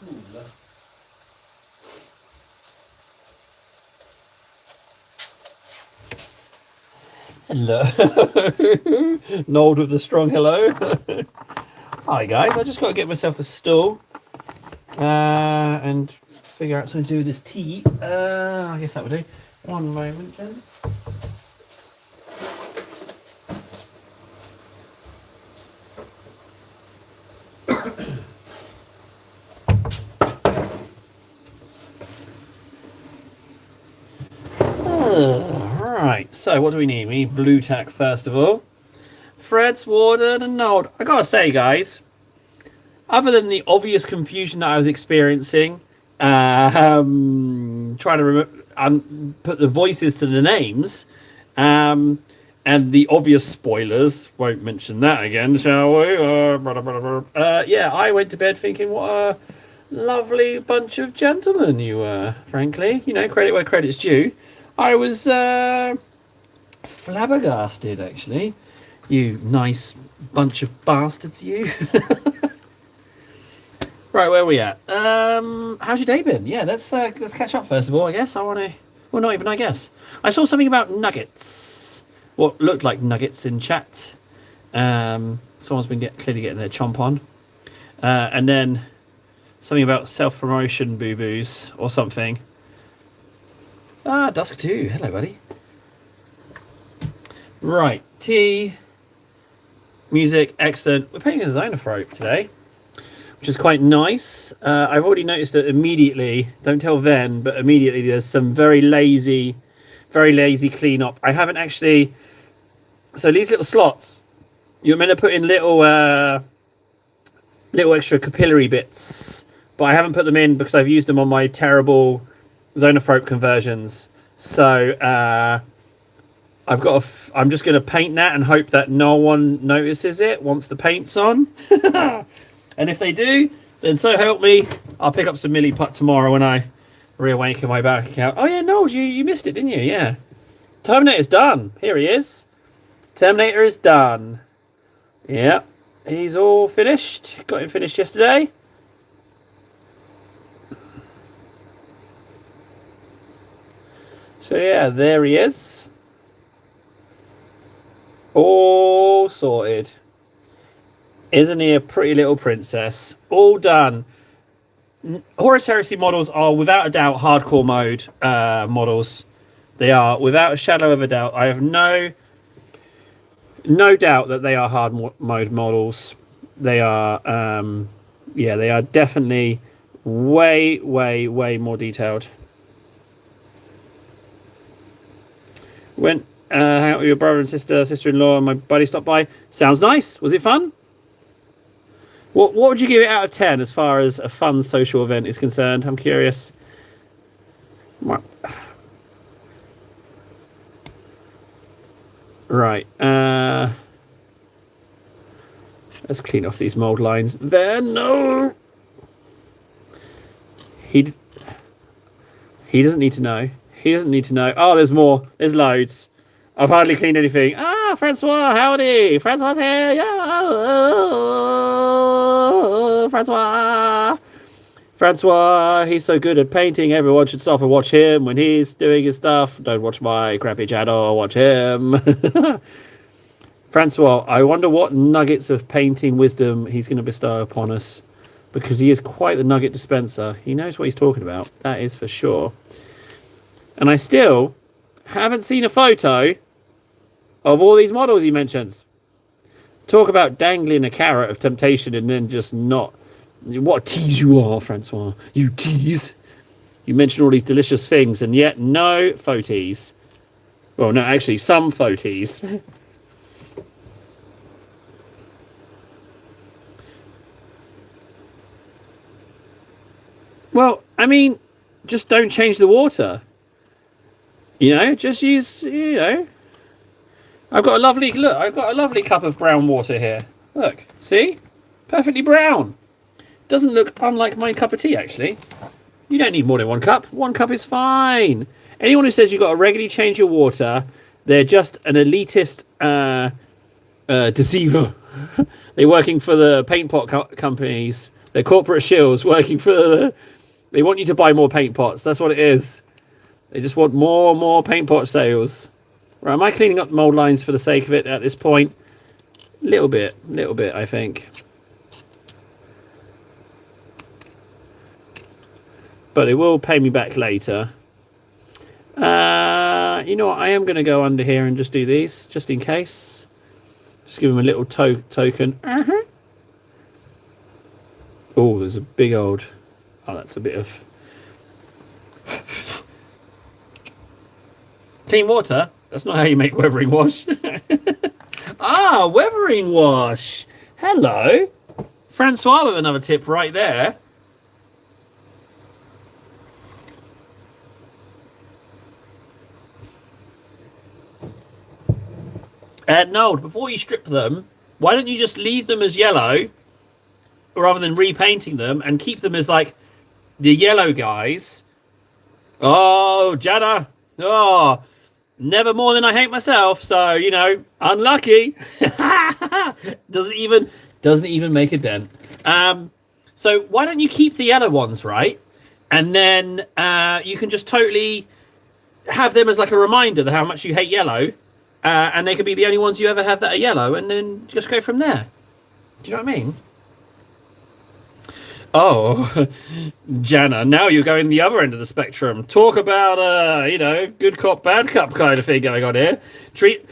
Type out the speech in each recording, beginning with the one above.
cool. Hello. Nod with the strong hello. Hi guys, I just got to get myself a stool and figure out something to do with this tea. I guess that would do. One moment, gents. Right, so what do we need? We need blue tack first of all. Threads, Warden, and Nod. I gotta say, guys, other than the obvious confusion that I was experiencing, trying to put the voices to the names, and the obvious spoilers, won't mention that again, shall we? Yeah, I went to bed thinking, what a lovely bunch of gentlemen you were, frankly. You know, credit where credit's due. I was flabbergasted, actually. You nice bunch of bastards, you. Right, where are we at? How's your day been? Yeah, let's catch up first of all, I guess. Well, not even I guess. I saw something about nuggets. What looked like nuggets in chat. Someone's been clearly getting their chomp on. And then something about self-promotion boo-boos or something. Dusk 2. Hello, buddy. Right, tea, music, excellent. We're playing a Zonophrope today, which is quite nice. I've already noticed that immediately, don't tell Ven, but immediately there's some very lazy cleanup. I haven't actually... So these little slots, you're meant to put in little extra capillary bits, but I haven't put them in because I've used them on my terrible Zonophrope conversions. So I'm just going to paint that and hope that no one notices it once the paint's on. And if they do, then so help me, I'll pick up some Milliput tomorrow when I reawaken my bank account. Oh yeah, no, you missed it, didn't you? Yeah. Terminator's done. Here he is. Terminator is done. Yeah, he's all finished. Got him finished yesterday. So yeah, there he is. All sorted. Isn't he a pretty little princess? All done. Horus Heresy models are without a doubt hardcore mode models. They are without a shadow of a doubt. I have no doubt that they are hard mode models. They are, they are definitely way more detailed. Went hang out with your brother and sister-in-law, and my buddy stopped by. Sounds nice. Was it fun? What would you give it out of 10 as far as a fun social event is concerned? I'm curious. Right. Let's clean off these mold lines. There, no. He doesn't need to know. He doesn't need to know. Oh, there's more. There's loads. I've hardly cleaned anything. Francois, howdy. Francois here. Yeah. Francois, he's so good at painting. Everyone should stop and watch him when he's doing his stuff. Don't watch my crappy channel. Watch him. Francois, I wonder what nuggets of painting wisdom he's going to bestow upon us, because he is quite the nugget dispenser. He knows what he's talking about. That is for sure. And I still haven't seen a photo of all these models he mentions. Talk about dangling a carrot of temptation and then just not. What a tease you are, Francois. You tease. You mention all these delicious things and yet no photos. Well, no, actually, some photos. Well, I mean, just don't change the water. You know, just use, I've got a lovely cup of brown water here. Look, see? Perfectly brown. Doesn't look unlike my cup of tea, actually. You don't need more than one cup. One cup is fine. Anyone who says you've got to regularly change your water, they're just an elitist deceiver. They're working for the paint pot companies They're corporate shills working for the... They want you to buy more paint pots. That's what it is. They just want more paint pot sales. Right, am I cleaning up mold lines for the sake of it at this point? Little bit, I think. But it will pay me back later. You know what? I am going to go under here and just do these, just in case. Just give them a little token. Oh, there's a big old... Oh, that's a bit of... Clean water? That's not how you make weathering wash. Ah, weathering wash. Hello. Francois with another tip right there. Noel, before you strip them, why don't you just leave them as yellow rather than repainting them and keep them as like the yellow guys? Oh, Jana. Oh, never more than I hate myself. So, you know, unlucky. doesn't even make a dent. So why don't you keep the yellow ones, right? And then you can just totally have them as like a reminder of how much you hate yellow. And they could be the only ones you ever have that are yellow, and then just go from there. Do you know what I mean? Oh, Jana, now you're going the other end of the spectrum. Talk about, you know, good cop, bad cop kind of thing going on here. Treat.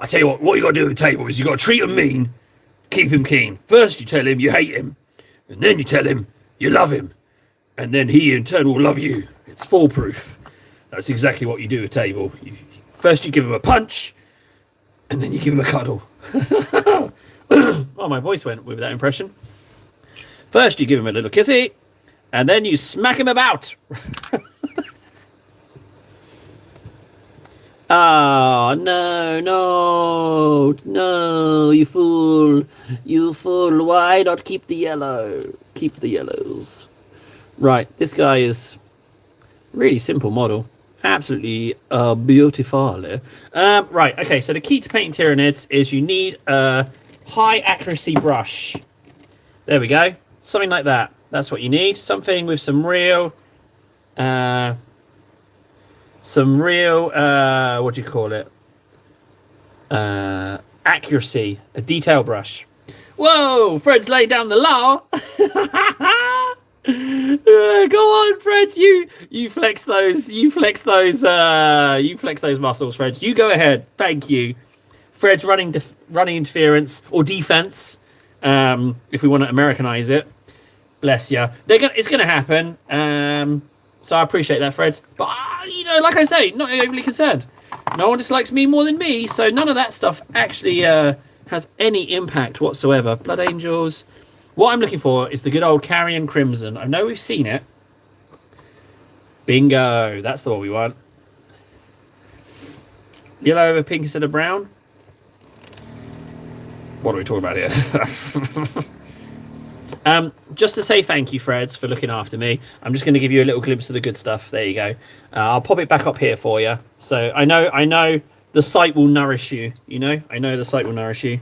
I tell you what you got to do at the table is you got to treat him mean, keep him keen. First you tell him you hate him, and then you tell him you love him, and then he in turn will love you. It's foolproof. That's exactly what you do at table. First you give him a punch, and then you give him a cuddle. Oh, my voice went with that impression. First you give him a little kissy, and then you smack him about. Ah, no, you fool. You fool. Why not keep the yellow? Keep the yellows. Right, this guy is really simple model. Absolutely beautiful. Right, okay, so the key to painting Tyranids is you need a high accuracy brush. There we go. Something like that. That's what you need. Something with some real, what do you call it? Accuracy. A detail brush. Whoa, Fred's laid down the law. Go on, Fred. You flex those muscles, Fred. You go ahead. Thank you. Fred's running interference or defense. If we want to Americanize it, bless you. It's gonna happen. So I appreciate that, Fred. But you know, like I say, not overly concerned. No one dislikes me more than me, so none of that stuff actually has any impact whatsoever. Blood Angels. What I'm looking for is the good old Carrion Crimson. I know we've seen it. Bingo. That's the one we want. Yellow over pink instead of brown. What are we talking about here? Just to say thank you, Freds, for looking after me. I'm just going to give you a little glimpse of the good stuff. There you go. I'll pop it back up here for you. So I know the sight will nourish you. You know, I know the sight will nourish you.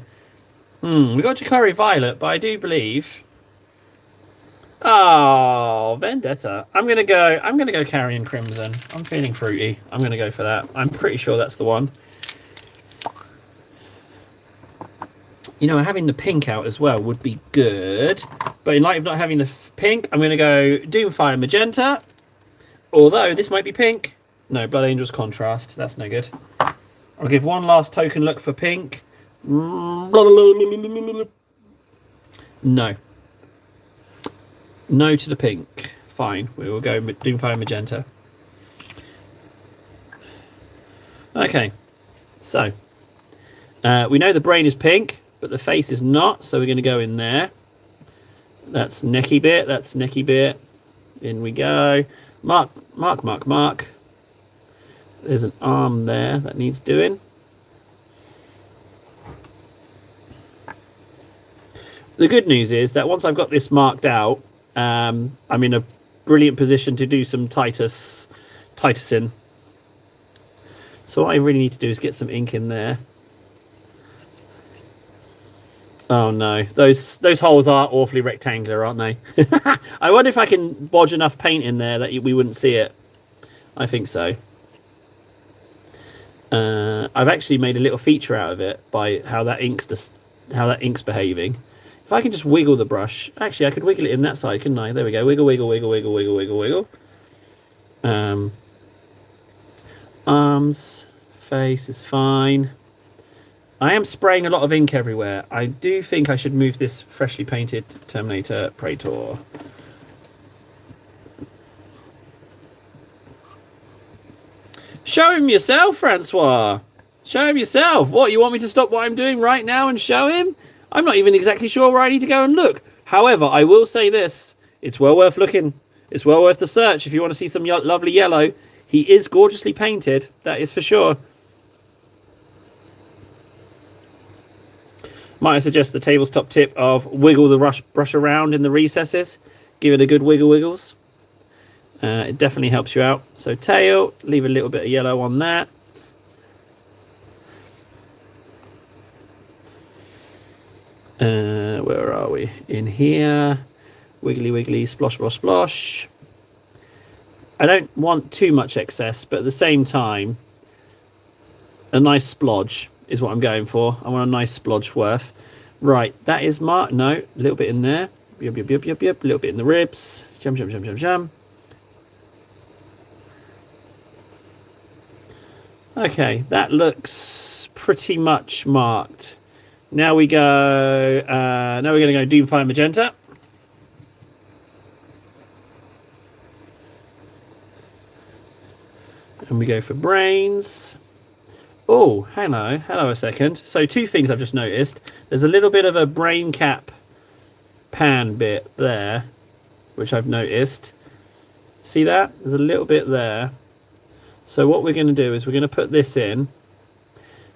We got Jakari Violet, but I do believe... Oh, Vendetta. I'm gonna go Carrion Crimson. I'm feeling fruity. I'm gonna go for that. I'm pretty sure that's the one. You know, having the pink out as well would be good. But in light of not having the pink, I'm gonna go Doomfire Magenta. Although this might be pink. No, Blood Angels Contrast. That's no good. I'll give one last token look for pink. No. No to the pink. Fine. We will go Doomfire Magenta. Okay. So. We know the brain is pink, but the face is not. So we're going to go in there. That's necky bit. That's necky bit. In we go. Mark. There's an arm there that needs doing. The good news is that once I've got this marked out, I'm in a brilliant position to do some Titusing. So what I really need to do is get some ink in there. Oh no, those holes are awfully rectangular, aren't they? I wonder if I can bodge enough paint in there that we wouldn't see it. I think so. I've actually made a little feature out of it by how that ink's behaving. If I can just wiggle the brush, actually I could wiggle it in that side, couldn't I? There we go. Wiggle, wiggle, wiggle, wiggle, wiggle, wiggle, wiggle. Arms, face is fine. I am spraying a lot of ink everywhere. I do think I should move this freshly painted Terminator Praetor. Show him yourself, Francois. Show him yourself. What, you want me to stop what I'm doing right now and show him? I'm not even exactly sure where I need to go and look. However, I will say this. It's well worth looking. It's well worth the search if you want to see some lovely yellow. He is gorgeously painted. That is for sure. Might I suggest the tabletop tip of wiggle the brush around in the recesses. Give it a good wiggles. It definitely helps you out. So tail, leave a little bit of yellow on that. Where are we? In here. Wiggly, wiggly, splosh, splosh, splosh. I don't want too much excess, but at the same time, a nice splodge is what I'm going for. I want a nice splodge worth. Right, that is marked. No, a little bit in there. Yep, yep, yep, yep, yep. A little bit in the ribs. Jum, jum, jum, jum, jum. Okay, that looks pretty much marked. Now we go. Now we're going to go Doomfire Magenta. And we go for brains. Oh, hello a second. So two things I've just noticed. There's a little bit of a brain cap pan bit there, which I've noticed. See that? There's a little bit there. So what we're going to do is we're going to put this in.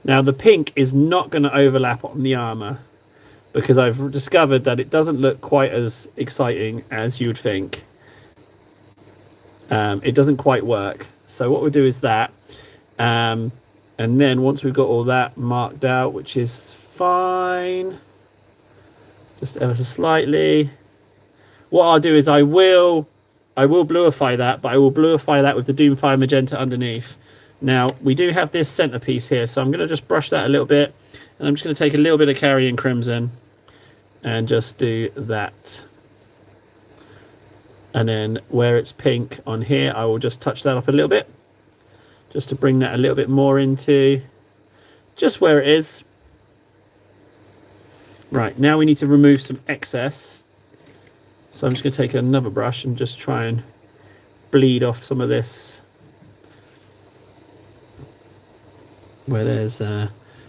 Now the pink is not going to overlap on the armor because I've discovered that it doesn't look quite as exciting as you'd think. It doesn't quite work. So what we'll do is that. And then once we've got all that marked out, which is fine, just ever so slightly, what I'll do is I will bluify that, but I will bluify that with the Doomfire Magenta underneath. Now, we do have this centerpiece here, so I'm going to just brush that a little bit, and I'm just going to take a little bit of Carrion Crimson and just do that. And then where it's pink on here, I will just touch that up a little bit, just to bring that a little bit more into just where it is. Right, now we need to remove some excess. So I'm just going to take another brush and just try and bleed off some of this where there's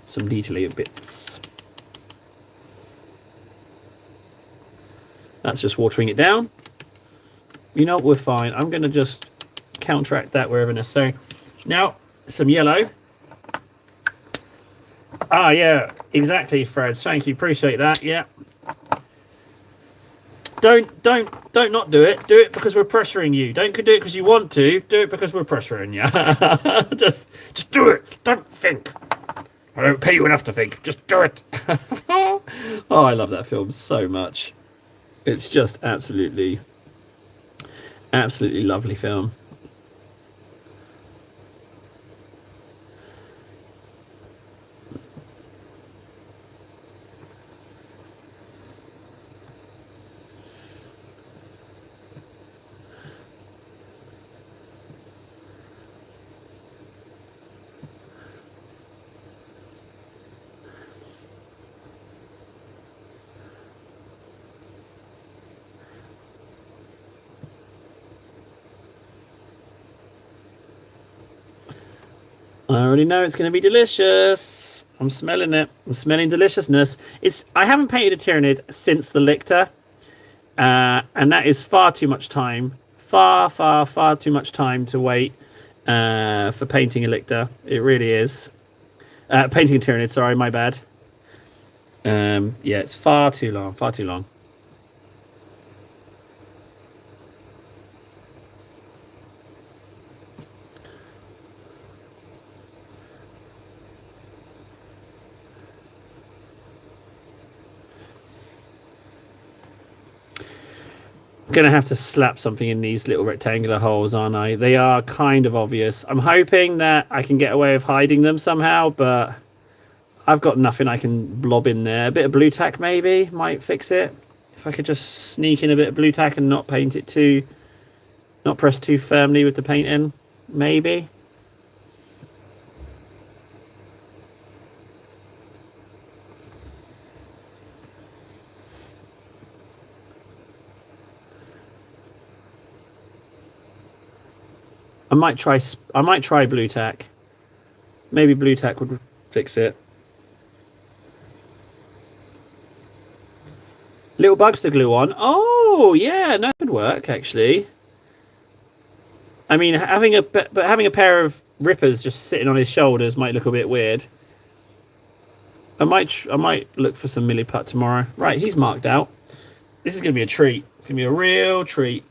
some detail bits. That's just watering it down. You know, we're fine. I'm going to just counteract that wherever necessary. Now, some yellow. Ah, yeah, exactly, Fred. Thank you. Appreciate that. Yeah. Don't not do it. Do it because we're pressuring you. Don't do it because you want to. Do it because we're pressuring you. just do it. Don't think. I don't pay you enough to think. Just do it. Oh, I love that film so much. It's just absolutely lovely film. I already know it's going to be delicious. I'm smelling it. I'm smelling deliciousness. I haven't painted a Tyranid since the Lictor. And that is far too much time. Far too much time to wait for painting a Lictor. It really is. Painting a Tyranid, sorry, my bad. Yeah, it's far too long. Far too long. going to have to slap something in these little rectangular holes, aren't I? They are kind of obvious. I'm hoping that I can get away with hiding them somehow, but I've got nothing I can blob in there. A bit of blue tack maybe might fix it. If I could just sneak in a bit of blue tack and not paint it too... Not press too firmly with the paint in, maybe. I might try blue tack. Maybe blue tack would fix it. Little bugs to glue on. Oh yeah, no, could work actually. I mean, having a pair of rippers just sitting on his shoulders might look a bit weird. I might look for some milliput tomorrow. Right, he's marked out. This is gonna be a treat. It's gonna be a real treat.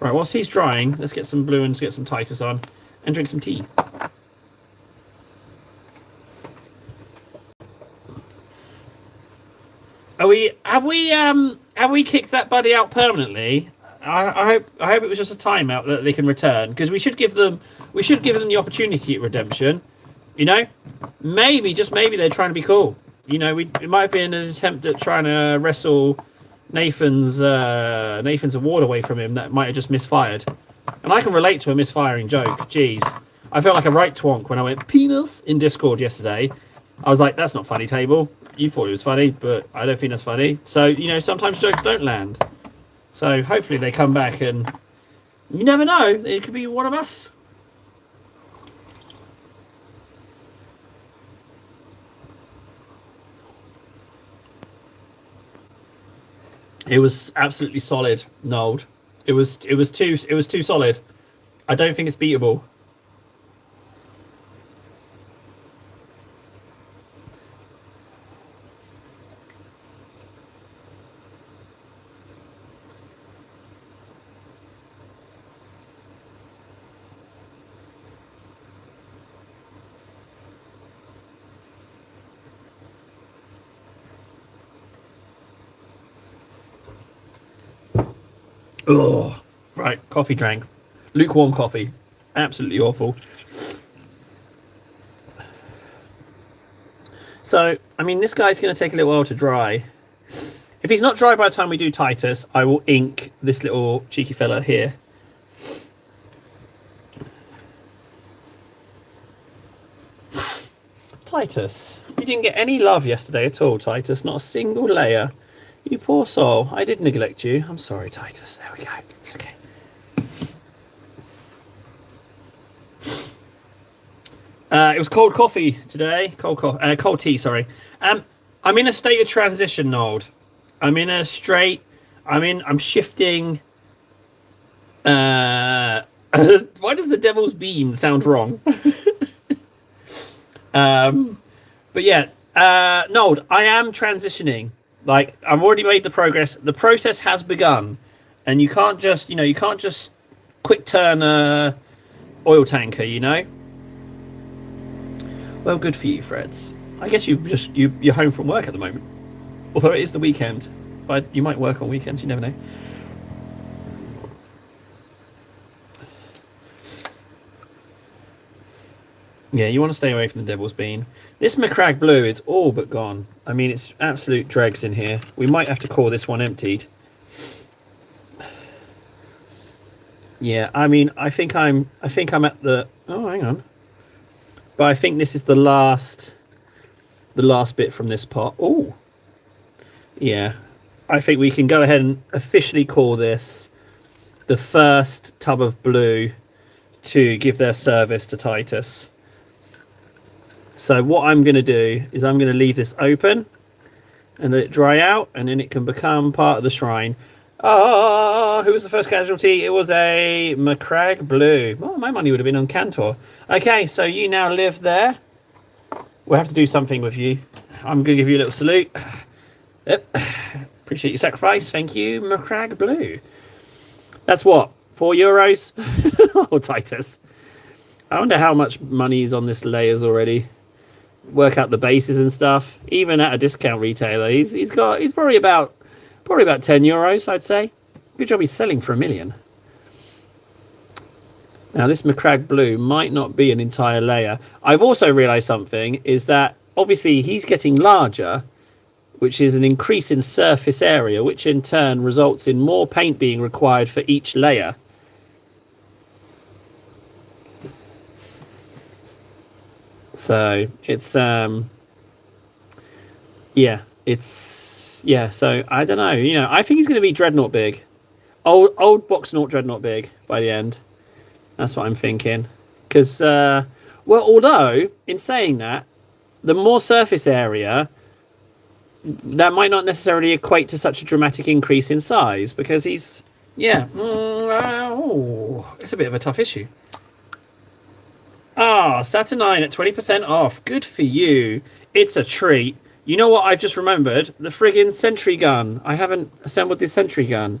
Right, whilst he's drying, let's get some blue and get some Titus on and drink some tea. Have we kicked that buddy out permanently? I hope it was just a timeout that they can return, because we should give them the opportunity at redemption. You know, maybe just maybe they're trying to be cool. You know, it might have been an attempt at trying to wrestle Nathan's award away from him that might have just misfired. And I can relate to a misfiring joke. Jeez, I felt like a right twonk when I went penis in Discord yesterday. I was like, that's not funny, table. You thought it was funny, but I don't think that's funny. So, you know, sometimes jokes don't land. So hopefully they come back, and you never know, it could be one of us. It was absolutely solid, Nold. It was too solid. I don't think it's beatable. Oh, right. Coffee drank. Lukewarm coffee. Absolutely awful. So, I mean, this guy's going to take a little while to dry. If he's not dry by the time we do Titus, I will ink this little cheeky fella here. Titus, you didn't get any love yesterday at all, Titus. Not a single layer. You poor soul. I did neglect you. I'm sorry, Titus. There we go. It's okay. It was cold coffee today. Cold tea, sorry. I'm in a state of transition, Nold. I'm shifting. Why does the devil's bean sound wrong? But yeah, Nold, I am transitioning. Like, I've already made the progress. The process has begun, and you can't just quick turn a oil tanker, you know. Well, good for you, Freds. I guess you're home from work at the moment, although it is the weekend. But you might work on weekends. You never know. Yeah, you want to stay away from the devil's bean. This Macragge blue is all but gone. I mean, it's absolute dregs in here. We might have to call this one emptied. Yeah, I mean, I think I'm at the... Oh, hang on. But I think this is the last bit from this pot. Oh. Yeah. I think we can go ahead and officially call this the first tub of blue to give their service to Titus. So what I'm going to do is I'm going to leave this open and let it dry out, and then it can become part of the shrine. Oh, who was the first casualty? It was a Macragge blue. Well, my money would have been on Cantor. Okay, so you now live there. We'll have to do something with you. I'm going to give you a little salute. Yep. Appreciate your sacrifice. Thank you, Macragge blue. That's what? €4? Oh, Titus. I wonder how much money is on this layers already. Work out the bases and stuff. Even at a discount retailer, he's probably about Probably about €10, I'd say. Good job he's selling for 1,000,000. Now, this Macragge Blue might not be an entire layer. I've also realised something, is that obviously he's getting larger, which is an increase in surface area, which in turn results in more paint being required for each layer. So it's so I don't know, I think he's going to be Dreadnought big, old Boxnaut Dreadnought big by the end. That's what I'm thinking. Because although in saying that, the more surface area, that might not necessarily equate to such a dramatic increase in size, because he's it's a bit of a tough issue. Saturnine at 20% off. Good for you. It's a treat. You know what I've just remembered? The friggin' sentry gun. I haven't assembled the sentry gun.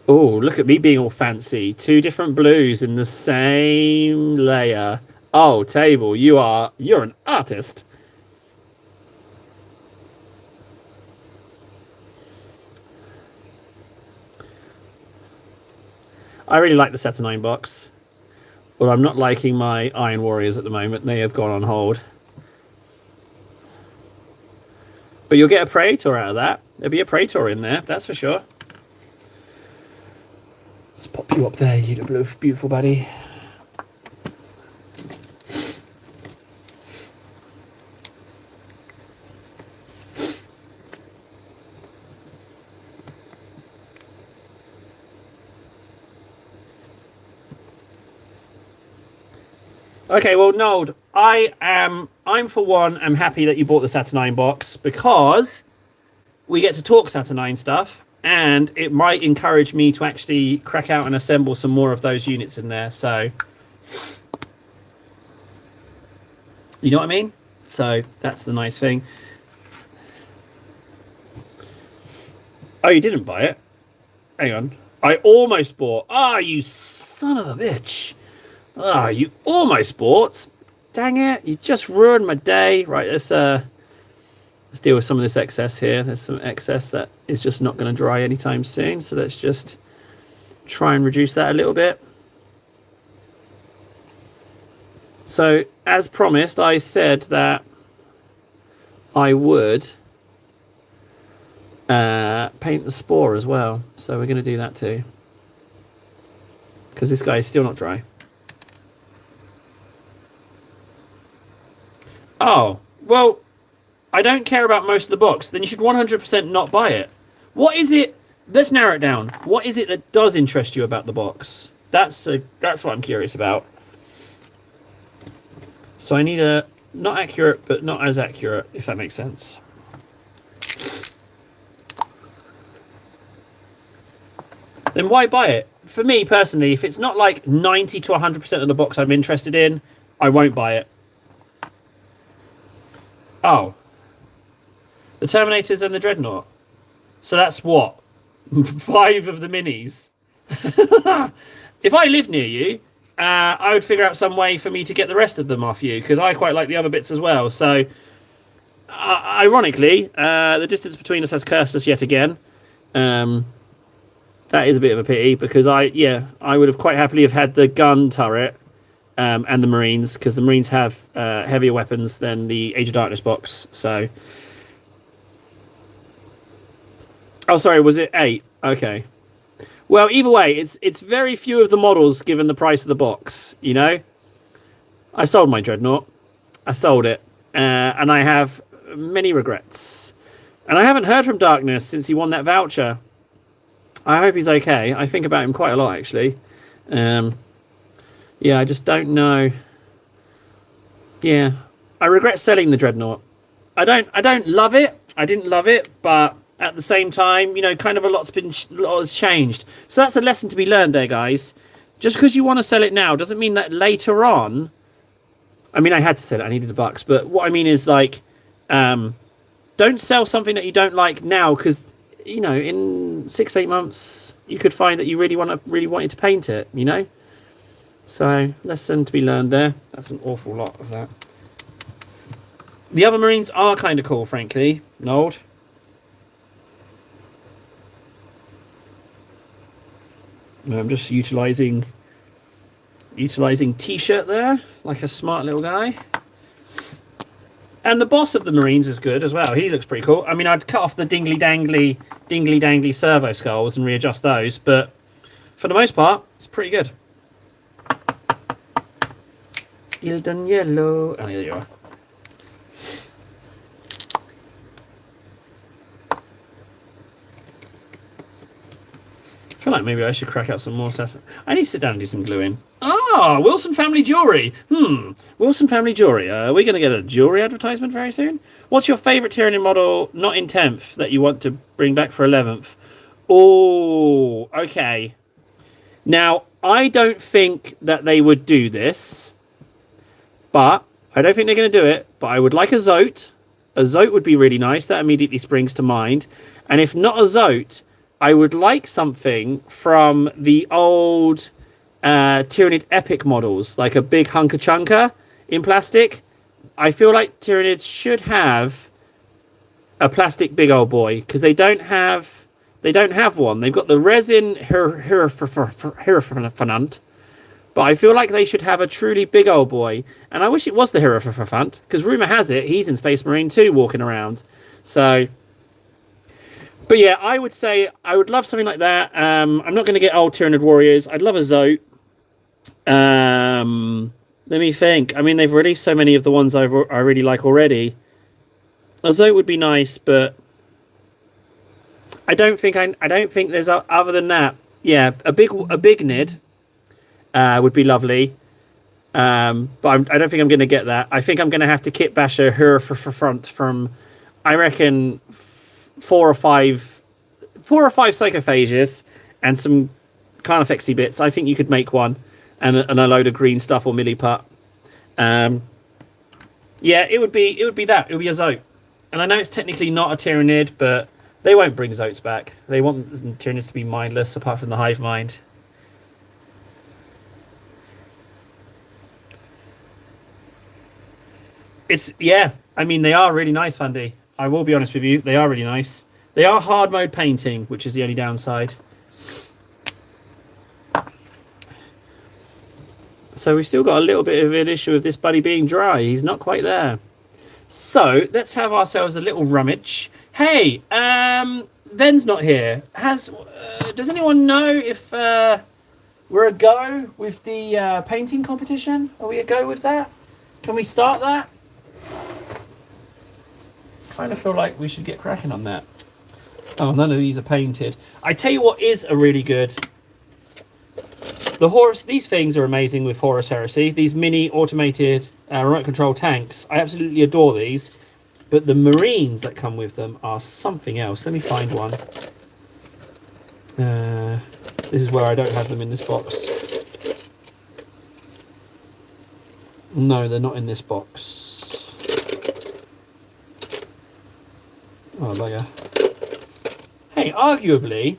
Oh, look at me being all fancy. 2 different blues in the same layer. Oh, Table, you're an artist. I really like the Saturnine box. Well, I'm not liking my Iron Warriors at the moment. They have gone on hold. But you'll get a Praetor out of that. There'll be a Praetor in there, that's for sure. Let's pop you up there, you little beautiful buddy. Okay, well, Nold, I'm for one, I'm happy that you bought the Saturnine box, because we get to talk Saturnine stuff, and it might encourage me to actually crack out and assemble some more of those units in there. So, you know what I mean? So that's the nice thing. Oh, you didn't buy it? Hang on. I almost bought. You son of a bitch. You almost bought. Dang it. You just ruined my day. Right, let's deal with some of this excess here. There's some excess that is just not going to dry anytime soon. So let's just try and reduce that a little bit. So, as promised, I said that I would paint the Spore as well. So we're going to do that too, because this guy is still not dry. Oh, well, I don't care about most of the box. Then you should 100% not buy it. What is it? Let's narrow it down. What is it that does interest you about the box? That's what I'm curious about. So I need a not accurate, but not as accurate, if that makes sense. Then why buy it? For me personally, if it's not like 90 to 100% of the box I'm interested in, I won't buy it. Oh. The Terminators and the Dreadnought. So that's what? 5 of the minis. If I live near you, I would figure out some way for me to get the rest of them off you, because I quite like the other bits as well. So, ironically, the distance between us has cursed us yet again. That is a bit of a pity, because I would have quite happily have had the gun turret and the Marines, because the Marines have heavier weapons than the Age of Darkness box. So, oh, sorry, was it 8? Okay. Well, either way, it's very few of the models given the price of the box, you know? I sold my Dreadnought. I sold it. And I have many regrets. And I haven't heard from Darkness since he won that voucher. I hope he's okay. I think about him quite a lot, actually. Yeah, I just don't know. Yeah. I regret selling the Dreadnought. I don't love it. I didn't love it, but at the same time, you know, kind of a lot has changed. So that's a lesson to be learned there, guys. Just because you want to sell it now doesn't mean that later on... I mean, I had to sell it. I needed the bucks. But what I mean is, like, don't sell something that you don't like now, because, you know, in 6-8 months, you could find that you really wanted to paint it, you know? So, lesson to be learned there. That's an awful lot of that. The other Marines are kind of cool, frankly. Nold. I'm just utilising T-shirt there, like a smart little guy. And the boss of the Marines is good as well. He looks pretty cool. I mean, I'd cut off the dingly-dangly servo skulls and readjust those, but for the most part, it's pretty good. Ilden yellow. Oh, here you are. I feel like maybe I should crack out some more stuff. I need to sit down and do some gluing. Ah, Wilson Family Jewelry. Wilson Family Jewelry. Are we going to get a jewelry advertisement very soon? What's your favourite Tyranid model, not in 10th, that you want to bring back for 11th? Oh, okay. Now, I don't think that they would do this, but I don't think they're going to do it, but I would like a Zote. A Zote would be really nice. That immediately springs to mind. And if not a Zote, I would like something from the old Tyranid Epic models, like a big hunker chunker in plastic. I feel like Tyranids should have a plastic big old boy, because they don't have one. They've got the resin Hierophant, but I feel like they should have a truly big old boy. And I wish it was the Hierophant, because rumour has it he's in Space Marine 2 walking around. So, but yeah, I would say I would love something like that. I'm not going to get old Tyranid warriors. I'd love a Zote. Let me think. I mean, they've released so many of the ones I really like already. A Zote would be nice, but I don't think there's other than that. Yeah, a big Nid would be lovely. But I don't think I'm going to get that. I think I'm going to have to kit bash a Hierophant from, I reckon, four or five psychophages and some carnifexy bits. I think you could make one, and a load of green stuff or milliput. Yeah, it would be that. It would be a Zote. And I know it's technically not a Tyranid, but they won't bring Zotes back. They want Tyranids to be mindless, apart from the hive mind. Yeah, I mean, they are really nice, Fundy. I will be honest with you, they are really nice. They are hard mode painting, which is the only downside. So we've still got a little bit of an issue with this buddy being dry. He's not quite there. So let's have ourselves a little rummage. Hey, Ven's not here. Does anyone know if we're a go with the painting competition? Are we a go with that? Can we start that? Kind of feel like we should get cracking on that. Oh, none of these are painted. I tell you what is a really good. The Horus. These things are amazing with Horus Heresy. These mini automated remote control tanks. I absolutely adore these. But the Marines that come with them are something else. Let me find one. This is where I don't have them in this box. No, they're not in this box. Oh, bugger. Hey, arguably,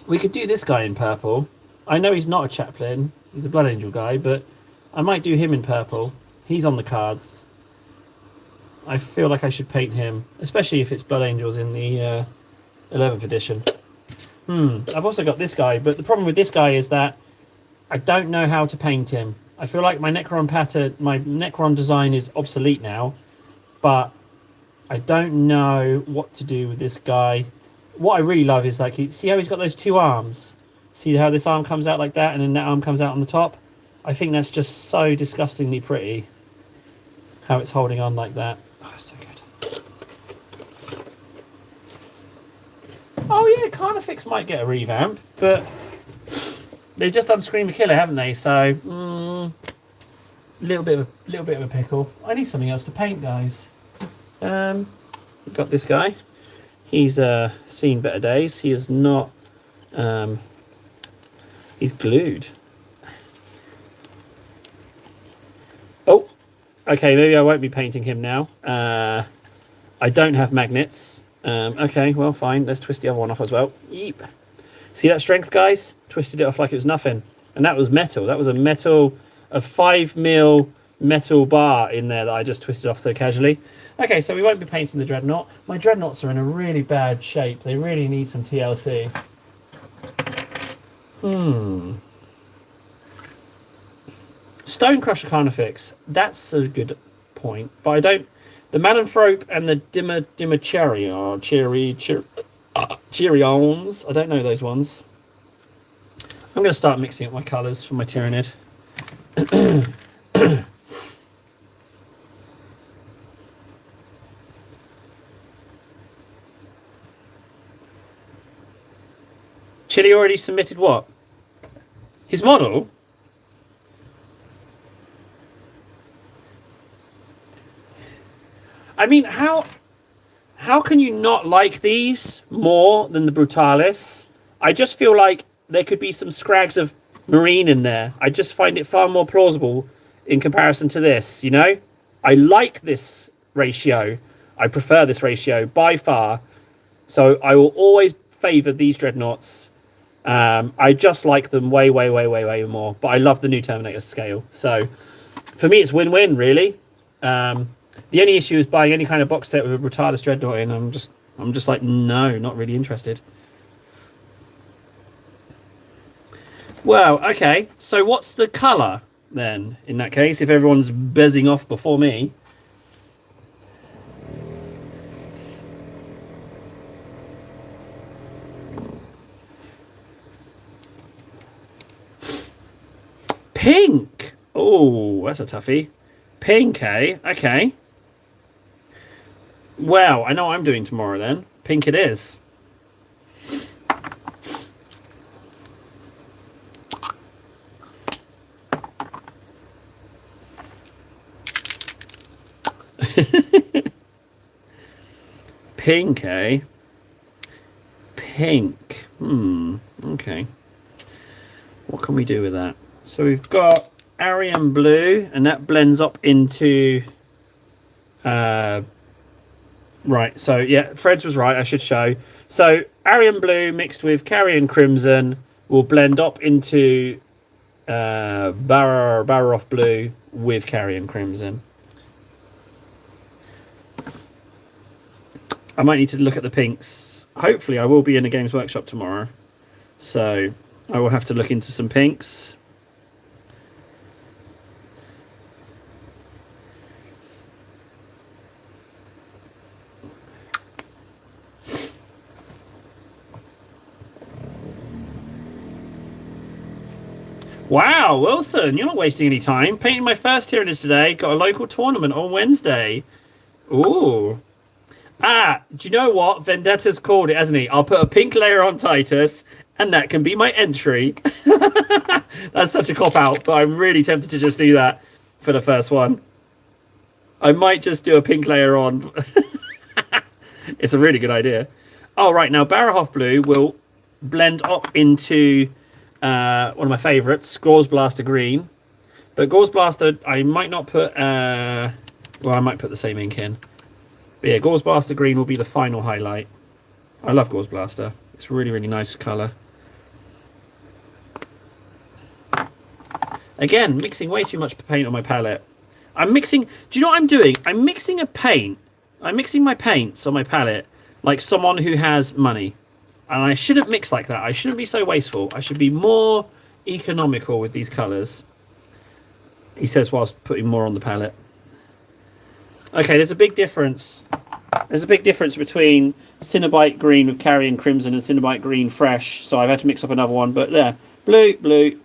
we could do this guy in purple. I know he's not a chaplain. He's a Blood Angel guy, but I might do him in purple. He's on the cards. I feel like I should paint him, especially if it's Blood Angels in the 11th edition. I've also got this guy, but the problem with this guy is that I don't know how to paint him. I feel like my Necron pattern, my Necron design is obsolete now, but I don't know what to do with this guy. What I really love is, like, see how he's got those two arms? See how this arm comes out like that, and then that arm comes out on the top? I think that's just so disgustingly pretty, how it's holding on like that. Oh, so good. Oh yeah, Carnifex might get a revamp, but they've just done Scream a Killer, haven't they? So, little bit of a pickle. I need something else to paint, guys. We've got this guy. He's seen better days. He is not. He's glued. Oh, okay. Maybe I won't be painting him now. I don't have magnets. Okay, well, fine. Let's twist the other one off as well. Yeep. See that strength, guys? Twisted it off like it was nothing. And that was metal. That was a 5mm metal bar in there that I just twisted off so casually. Okay, so we won't be painting the dreadnought. My dreadnoughts are in a really bad shape. They really need some TLC. Stone Crusher Carnifex. That's a good point. But I don't... The Malanthrope and the Chirions. I don't know those ones. I'm going to start mixing up my colours for my Tyranid. Chili already submitted what? His model? I mean, how can you not like these more than the Brutalis? I just feel like there could be some scrags of marine in there. I just find it far more plausible in comparison to this, you know? I like this ratio. I prefer this ratio by far. So I will always favour these dreadnoughts. I just like them way more. But I love the new Terminator scale. So for me, it's win-win, really. The only issue is buying any kind of box set with a Brutalis dreadnought in. I'm just like, no, not really interested. Well, okay. So what's the colour then, in that case, if everyone's bezzing off before me? Pink! Oh, that's a toughie. Pink, eh? Okay. Well, I know what I'm doing tomorrow then. Pink it is. Pink, eh? Pink. Okay. What can we do with that? So we've got Aryan blue, and that blends up into... right, so yeah, Fred's was right, I should show. So Aryan blue mixed with Carrion Crimson will blend up into Baroff blue with Carrion Crimson. I might need to look at the pinks. Hopefully I will be in a Games Workshop tomorrow, so I will have to look into some pinks. Wow, Wilson, you're not wasting any time. Painting my first Tyranids today. Got a local tournament on Wednesday. Ooh. Ah, do you know what? Vendetta's called it, hasn't he? I'll put a pink layer on Titus, and that can be my entry. That's such a cop-out, but I'm really tempted to just do that for the first one. I might just do a pink layer on. It's a really good idea. Oh, right, now Barahoff Blue will blend up into... one of my favourites, Gauze Blaster Green. But Gauze Blaster, I might not put... well, I might put the same ink in. But yeah, Gauze Blaster Green will be the final highlight. I love Gauze Blaster. It's really, really nice colour. Again, mixing way too much paint on my palette. I'm mixing... Do you know what I'm doing? I'm mixing a paint. I'm mixing my paints on my palette like someone who has money. And I shouldn't mix like that. I shouldn't be so wasteful. I should be more economical with these colours. He says whilst putting more on the palette. Okay, there's a big difference. There's a big difference between Cinnabite Green with Carrion Crimson and Cinnabite Green Fresh. So I've had to mix up another one. But there. Blue, blue.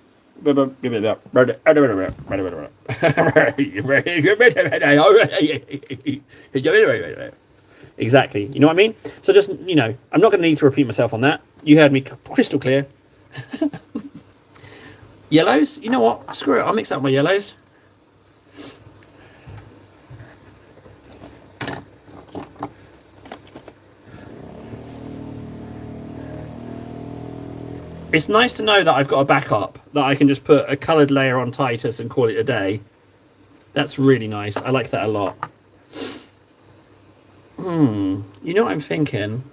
Exactly. You know what I mean? So just, you know, I'm not going to need to repeat myself on that. You heard me crystal clear. Yellows? You know what? Screw it. I'll mix up my yellows. It's nice to know that I've got a backup, that I can just put a coloured layer on Titus and call it a day. That's really nice. I like that a lot. You know what I'm thinking?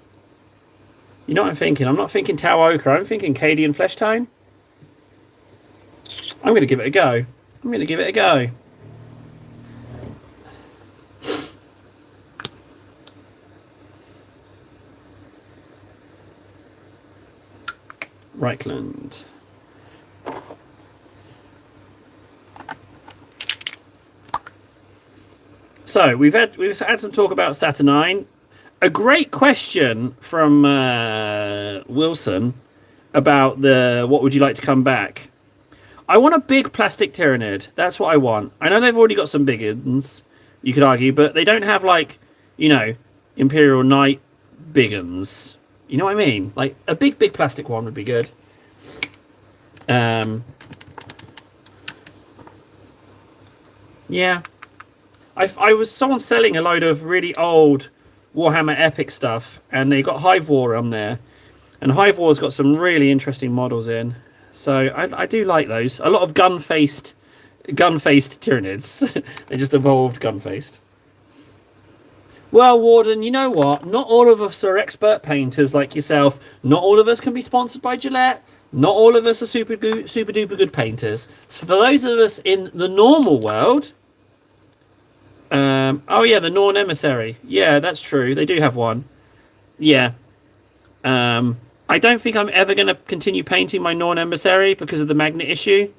You know what I'm thinking? I'm not thinking Tau Ochre. I'm thinking Cadian Flesh Tone. I'm going to give it a go. I'm going to give it a go. Reichland. So we've had some talk about Saturnine. A great question from Wilson about the what would you like to come back? I want a big plastic Tyranid. That's what I want. I know they've already got some big ones, you could argue, but they don't have like, you know, Imperial Knight big ones. You know what I mean? Like a big plastic one would be good. Yeah. I was someone selling a load of really old Warhammer Epic stuff, and they got Hive War on there, and Hive War's got some really interesting models in. So I do like those. A lot of gun-faced Tyranids. They just evolved gun-faced. Well, Warden, you know what? Not all of us are expert painters like yourself. Not all of us can be sponsored by Gillette. Not all of us are super duper good painters. So for those of us in the normal world, oh yeah, the Norn Emissary. Yeah, that's true. They do have one. Yeah. I don't think I'm ever going to continue painting my Norn Emissary because of the magnet issue.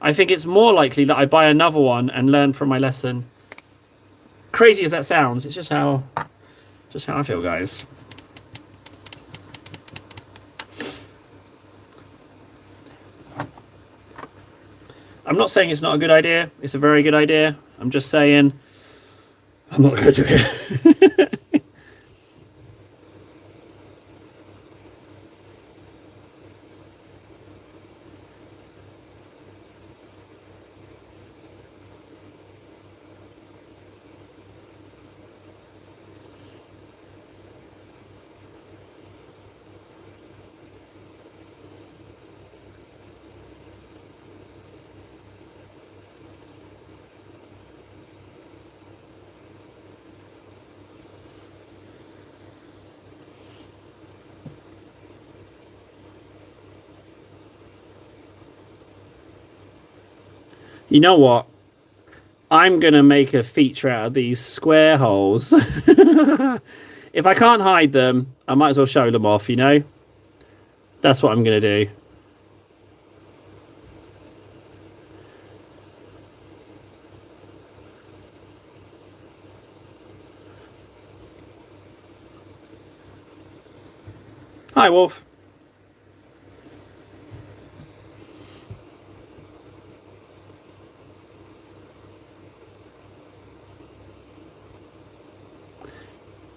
I think it's more likely that I buy another one and learn from my lesson. Crazy as that sounds, it's just how I feel, guys. I'm not saying it's not a good idea. It's a very good idea. I'm just saying I'm not going to do it. You know what? I'm going to make a feature out of these square holes. If I can't hide them, I might as well show them off, you know? That's what I'm going to do. Hi, Wolf.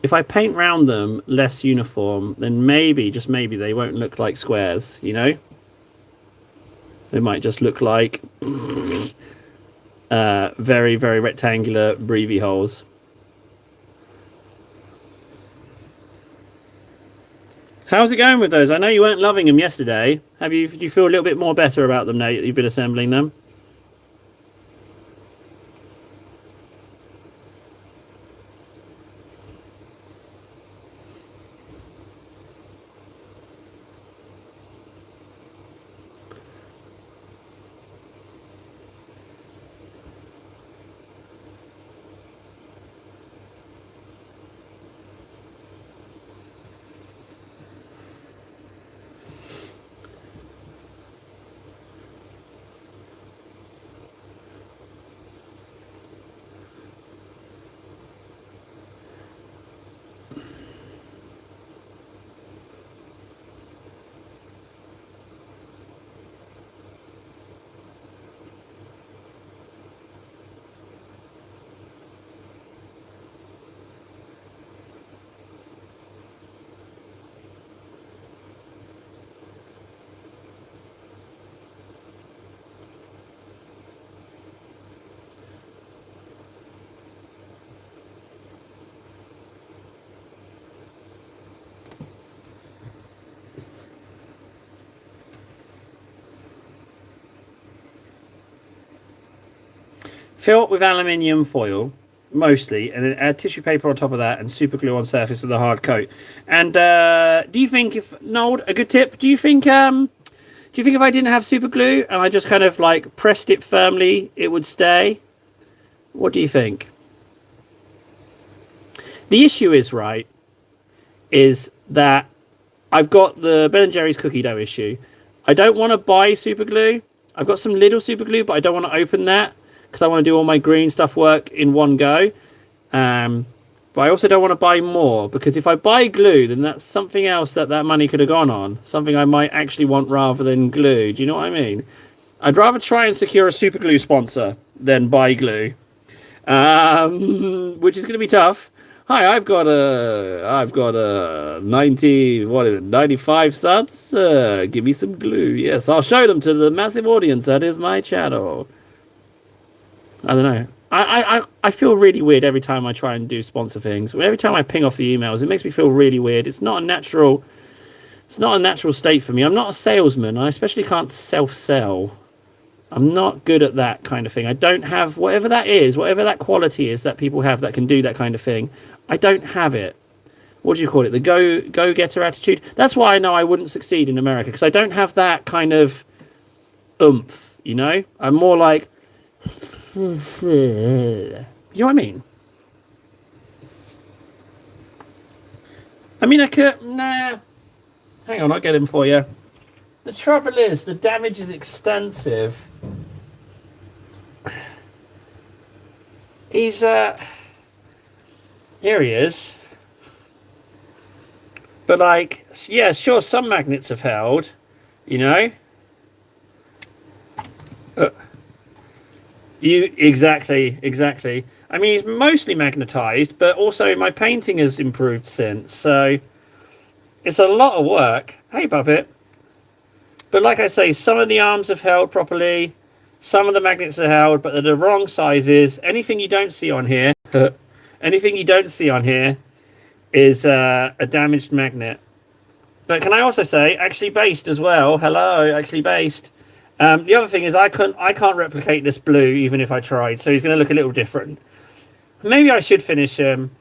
If I paint round them less uniform, then maybe, just maybe, they won't look like squares, you know? They might just look like very, very rectangular breathy holes. How's it going with those? I know you weren't loving them yesterday. Do you feel a little bit more better about them now that you've been assembling them? Fill up with aluminium foil, mostly, and then add tissue paper on top of that and super glue on surface of the hard coat. And do you think, if Nold, a good tip, do you think Do you think if I didn't have super glue and I just kind of like pressed it firmly, it would stay? What do you think? The issue is, right, is that I've got the Ben & Jerry's cookie dough issue. I don't want to buy super glue. I've got some little super glue, but I don't want to open that because I want to do all my green stuff work in one go. But I also don't want to buy more because if I buy glue, then that's something else that money could have gone on. Something I might actually want rather than glue. Do you know what I mean? I'd rather try and secure a super glue sponsor than buy glue, which is going to be tough. Hi, I've got a 95 subs. Give me some glue. Yes, I'll show them to the massive audience that is my channel. I don't know. I feel really weird every time I try and do sponsor things. Every time I ping off the emails, it makes me feel really weird. It's not a natural state for me. I'm not a salesman. I especially can't self-sell. I'm not good at that kind of thing. I don't have whatever that is, whatever that quality is that people have that can do that kind of thing. I don't have it. What do you call it? The go-getter attitude. That's why I know I wouldn't succeed in America, because I don't have that kind of oomph, you know? I'm more like, you know what I mean? I mean, I could, nah. Hang on, I'll get him for you. The trouble is, the damage is extensive. He's, here he is. But, like, yeah, sure, some magnets have held, you know? Exactly. I mean, he's mostly magnetized, but also my painting has improved since, so it's a lot of work. Hey, Puppet. But like I say, some of the arms have held properly, some of the magnets are held, but they're the wrong sizes. Anything you don't see on here, is a damaged magnet. But can I also say, actually based as well. Hello, actually based. The other thing is I can't replicate this blue even if I tried, so he's going to look a little different. Maybe I should finish him.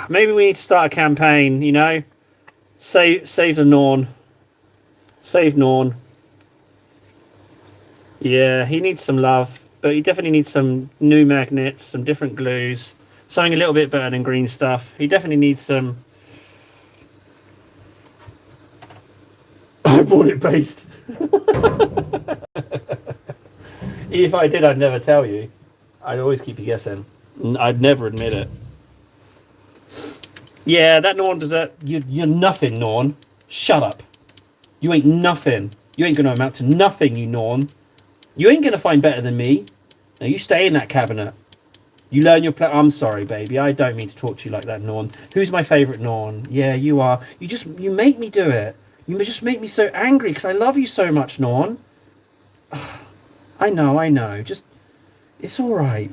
Maybe we need to start a campaign, you know? Save the Norn. Save Norn. Yeah, he needs some love, but he definitely needs some new magnets, some different glues, something a little bit better than green stuff. He definitely needs some... I bought it based. If I did, I'd never tell you. I'd always keep you guessing. I'd never admit it. Yeah, that Norn does that. You're nothing, Norn. Shut up. You ain't nothing. You ain't gonna amount to nothing, you Norn. You ain't gonna find better than me. Now you stay in that cabinet. You learn your I'm sorry, baby. I don't mean to talk to you like that, Norn. Who's my favourite Norn? Yeah, you are. You make me do it. You just make me so angry because I love you so much, Norn. I know. Just, it's all right.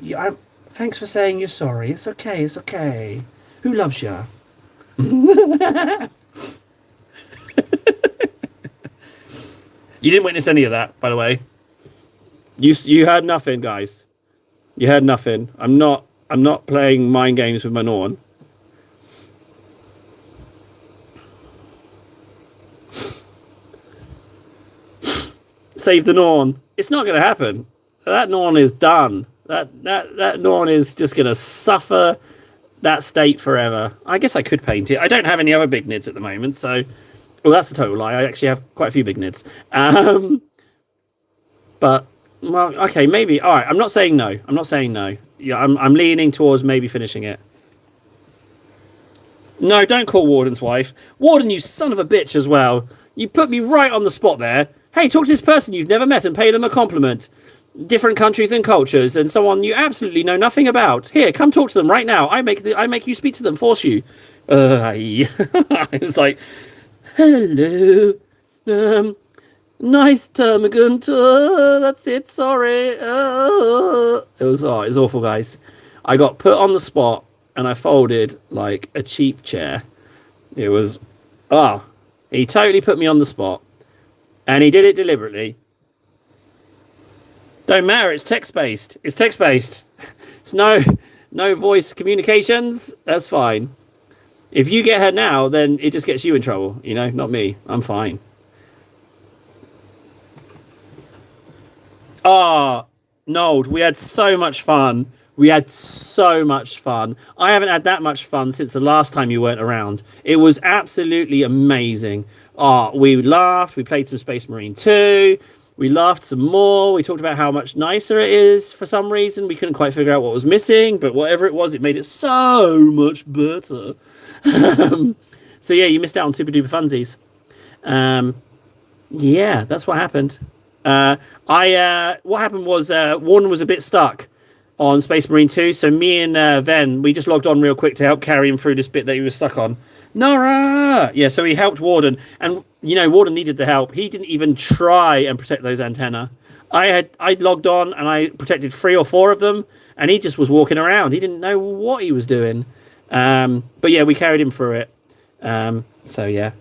Thanks for saying you're sorry. It's okay. Who loves you? You didn't witness any of that, by the way. You heard nothing, guys. You heard nothing. I'm not playing mind games with my Norn. Save the Norn. It's not going to happen. That Norn is done. That Norn is just going to suffer that state forever. I guess I could paint it. I don't have any other big nids at the moment, so... Well, that's a total lie. I actually have quite a few big nids. But, well, okay, maybe. All right, I'm not saying no. Yeah, I'm leaning towards maybe finishing it. No, don't call Warden's wife. Warden, you son of a bitch as well. You put me right on the spot there. Hey, talk to this person you've never met and pay them a compliment. Different countries and cultures, and someone you absolutely know nothing about. Here, come talk to them right now. I make you speak to them, force you. It's like, hello, nice termagant. That's it. Sorry. It was awful, guys. I got put on the spot and I folded like a cheap chair. It was he totally put me on the spot. And he did it deliberately. Don't matter, it's text-based. It's no voice communications. That's fine. If you get her now, then it just gets you in trouble. You know, not me. I'm fine. Ah, Nold, we had so much fun. We had so much fun. I haven't had that much fun since the last time you weren't around. It was absolutely amazing. We laughed. We played some Space Marine 2. We laughed some more. We talked about how much nicer it is for some reason. We couldn't quite figure out what was missing, but whatever it was, it made it so much better. So yeah, you missed out on Super Duper Funsies. Um, yeah, that's what happened. I What happened was Warren was a bit stuck on Space Marine 2, so me and Ven we just logged on real quick to help carry him through this bit that he was stuck on. Nora! Yeah, so he helped Warden, and Warden needed the help. He didn't even try and protect those antenna. I logged on and I protected 3 or 4 of them, and he just was walking around. He didn't know what he was doing. But yeah, we carried him through it. So yeah.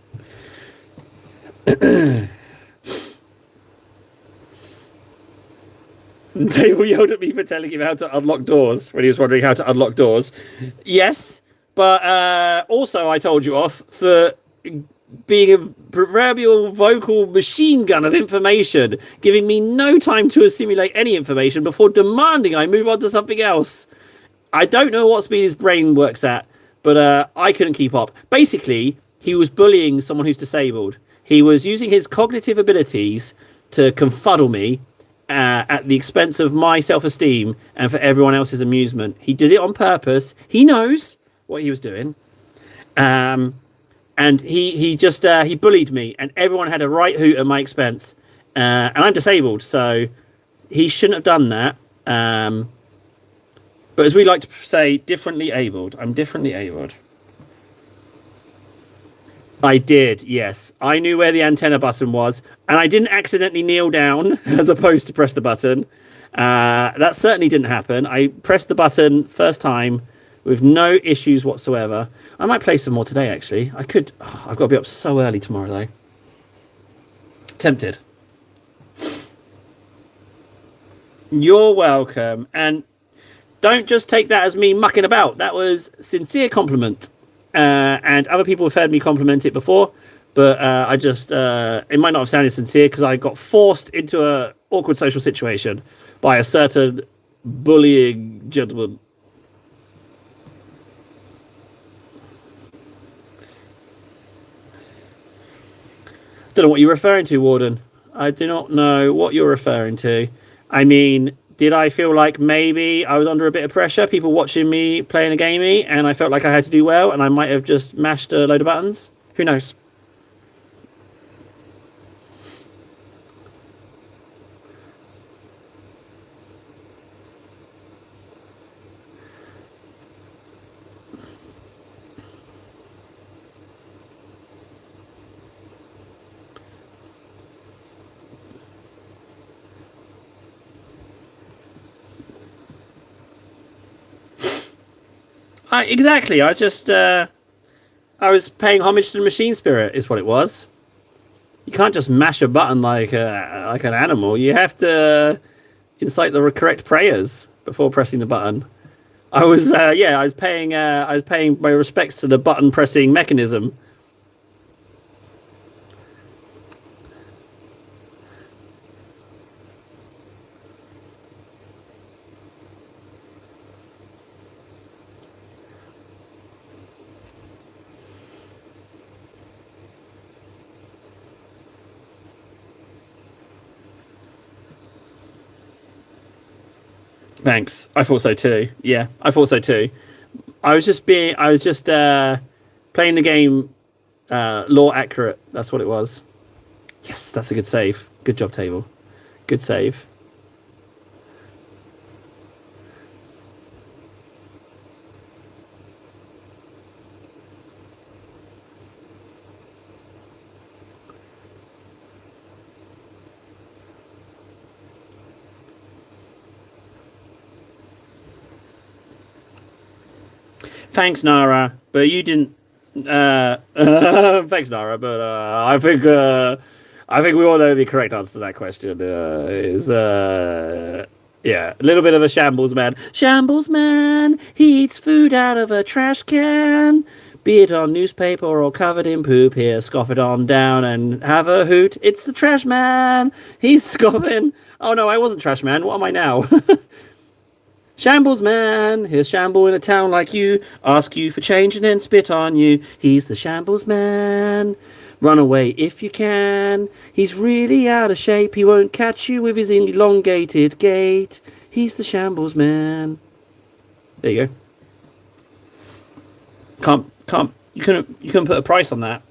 Table yelled at me for telling him how to unlock doors when he was wondering how to unlock doors. Yes, but also I told you off for being a proverbial vocal machine gun of information, giving me no time to assimilate any information before demanding I move on to something else. I don't know what speed his brain works at, but I couldn't keep up. Basically, he was bullying someone who's disabled. He was using his cognitive abilities to confuddle me at the expense of my self-esteem and for everyone else's amusement. He did it on purpose. He knows what he was doing. And he just he bullied me, and everyone had a right hoot at my expense. And I'm disabled, so he shouldn't have done that. But as we like to say, differently abled. I'm differently abled. I did, yes. I knew where the antenna button was, and I didn't accidentally kneel down as opposed to press the button. That certainly didn't happen. I pressed the button first time with no issues whatsoever. I might play some more today, actually. I could. Oh, I've got to be up so early tomorrow, though. Tempted. You're welcome. And don't just take that as me mucking about. That was sincere compliment. And other people have heard me compliment it before, but I just it might not have sounded sincere because I got forced into a awkward social situation by a certain bullying gentleman. Don't know what you're referring to, Warden. I do not know what you're referring to. I mean, did I feel like maybe I was under a bit of pressure, people watching me playing a gamey, and I felt like I had to do well, and I might have just mashed a load of buttons? Who knows? Exactly. I was paying homage to the machine spirit, is what it was. You can't just mash a button like an animal. You have to incite the correct prayers before pressing the button. I was paying my respects to the button pressing mechanism. Thanks. I thought so too. Yeah, I thought so too. I was just playing the game lore accurate. That's what it was. Yes, that's a good save. Good job, table. Good save. Thanks, Nara, but you didn't. Thanks, Nara, but I think we all know the correct answer to that question is yeah, a little bit of a shambles man. Shambles man, he eats food out of a trash can, be it on newspaper or covered in poop. Here, scoff it on down and have a hoot. It's the trash man. He's scoffing Oh no, I wasn't Trash Man. What am I now? Shambles man, he'll shamble in a town like you, ask you for change and then spit on you. He's the Shambles man. Run away if you can. He's really out of shape. He won't catch you with his elongated gait. He's the Shambles man. There you go. Can't. You couldn't put a price on that.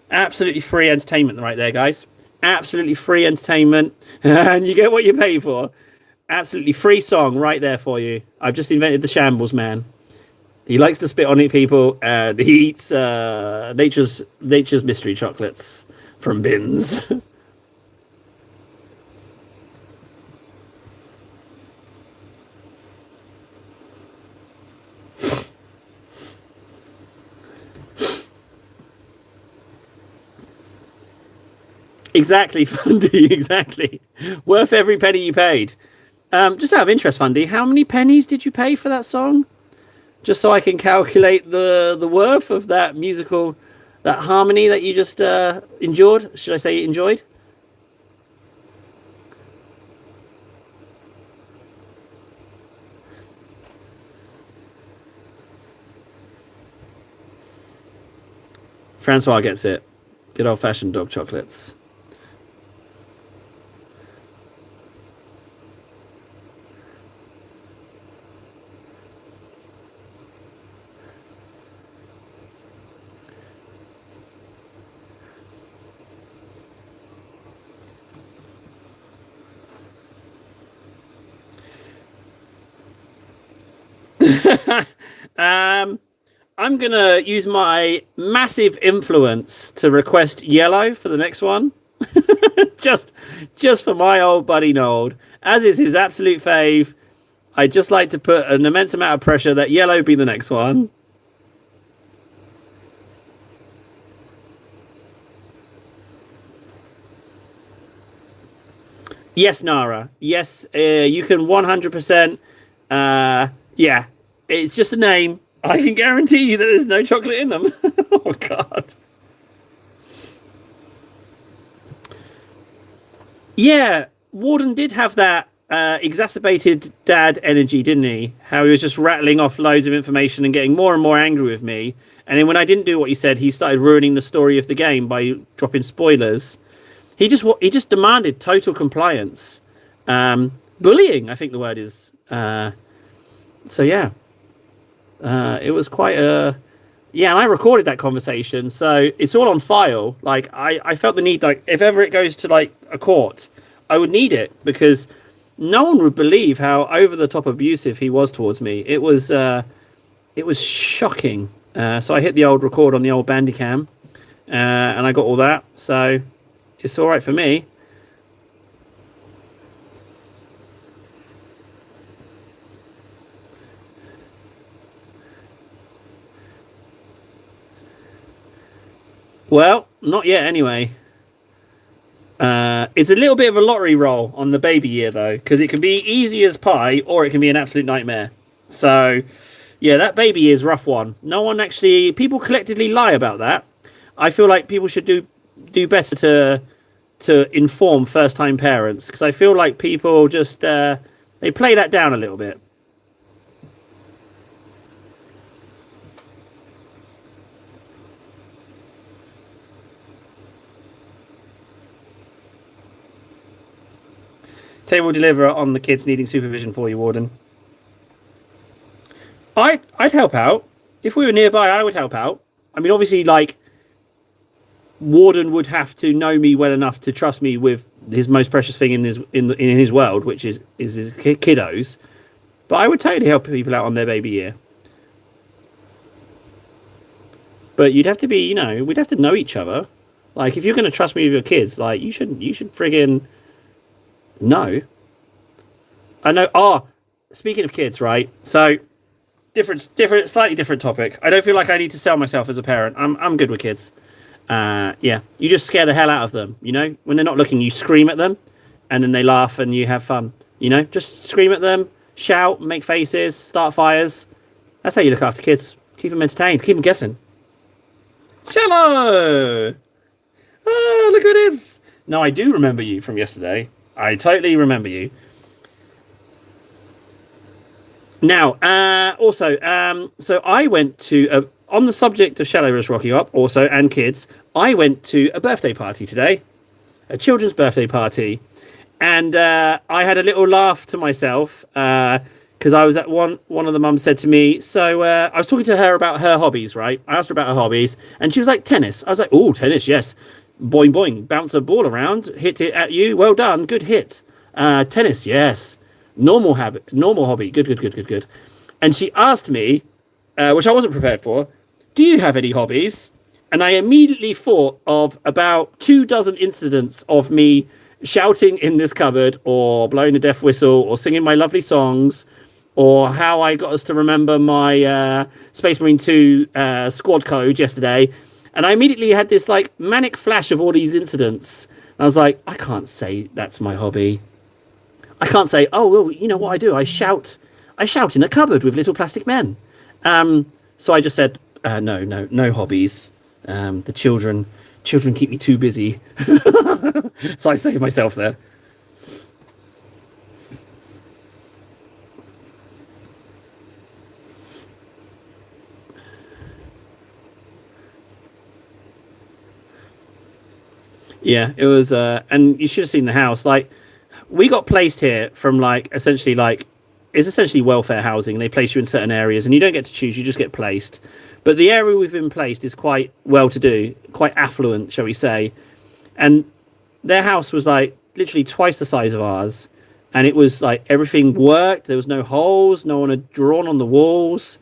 Absolutely free entertainment right there, guys. Absolutely free entertainment, and you get what you pay for. Absolutely free song right there for you. I've just invented the Shambles man. He likes to spit on people, and he eats nature's mystery chocolates from bins. Exactly, Fundy. Exactly. Worth every penny you paid. Just out of interest, Fundy, how many pennies did you pay for that song? Just so I can calculate the worth of that musical, that harmony that you just enjoyed. Should I say enjoyed? Francois gets it. Good old fashioned dog chocolates. I'm gonna use my massive influence to request yellow for the next one. just just for my old buddy Nold. As is his absolute fave. I'd just like to put an immense amount of pressure that yellow be the next one. Yes, Nara. Yes, you can 100%. Yeah, it's just a name. I can guarantee you that there's no chocolate in them. Oh, God. Yeah, Warden did have that exacerbated dad energy, didn't he? How he was just rattling off loads of information and getting more and more angry with me. And then when I didn't do what he said, he started ruining the story of the game by dropping spoilers. He just demanded total compliance, bullying. I think the word is. So yeah, it was quite a yeah, and I recorded that conversation, so it's all on file. Like I felt the need, like if ever it goes to like a court, I would need it because no one would believe how over the top abusive he was towards me. It was shocking. So I hit the old record on the old Bandicam, and I got all that. So it's all right for me. Well, not yet anyway. It's a little bit of a lottery roll on the baby year though, because it can be easy as pie or it can be an absolute nightmare. So, yeah, that baby year is a rough one. No one actually, people collectively lie about that. I feel like people should do better to inform first time parents because I feel like people just they play that down a little bit. Table deliver on the kids needing supervision for you, Warden. I'd help out if we were nearby. I would help out. I mean, obviously, like Warden would have to know me well enough to trust me with his most precious thing in his world, which is his kiddos. But I would totally help people out on their baby year. But you'd have to be, we'd have to know each other. Like, if you're going to trust me with your kids, like you should friggin' know. I know. Oh, speaking of kids, right? So slightly different topic. I don't feel like I need to sell myself as a parent. I'm good with kids. Yeah, you just scare the hell out of them. When they're not looking, you scream at them, and then they laugh and you have fun. Just scream at them, shout, make faces, start fires. That's how you look after kids. Keep them entertained. Keep them guessing. Cello! Oh, look who it is. No, I do remember you from yesterday. I totally remember you. Now, so I went to on the subject of Shadowrush rocking up, also and kids. I went to a birthday party today, a children's birthday party, and I had a little laugh to myself because I was at one of the mums said to me, so I was talking to her about her hobbies, right? I asked her about her hobbies, and she was like, tennis. I was like, oh, tennis, yes. Boing, boing, bounce a ball around, hit it at you. Well done, good hit. Tennis, yes. Normal hobby. Good, good, good, good, good. And she asked me, which I wasn't prepared for, do you have any hobbies? And I immediately thought of about 24 incidents of me shouting in this cupboard or blowing a death whistle or singing my lovely songs or how I got us to remember my Space Marine 2 squad code yesterday. And I immediately had this like manic flash of all these incidents. And I was like, I can't say that's my hobby. I can't say, oh, well, you know what I do? I shout in a cupboard with little plastic men. So I just said, no hobbies. The children keep me too busy. So I saved myself there. Yeah, it was, and you should have seen the house. Like, we got placed here from it's essentially welfare housing. They place you in certain areas, and you don't get to choose; you just get placed. But the area we've been placed is quite well-to-do, quite affluent, shall we say? And their house was like literally twice the size of ours, and it was like everything worked. There was no holes, no one had drawn on the walls.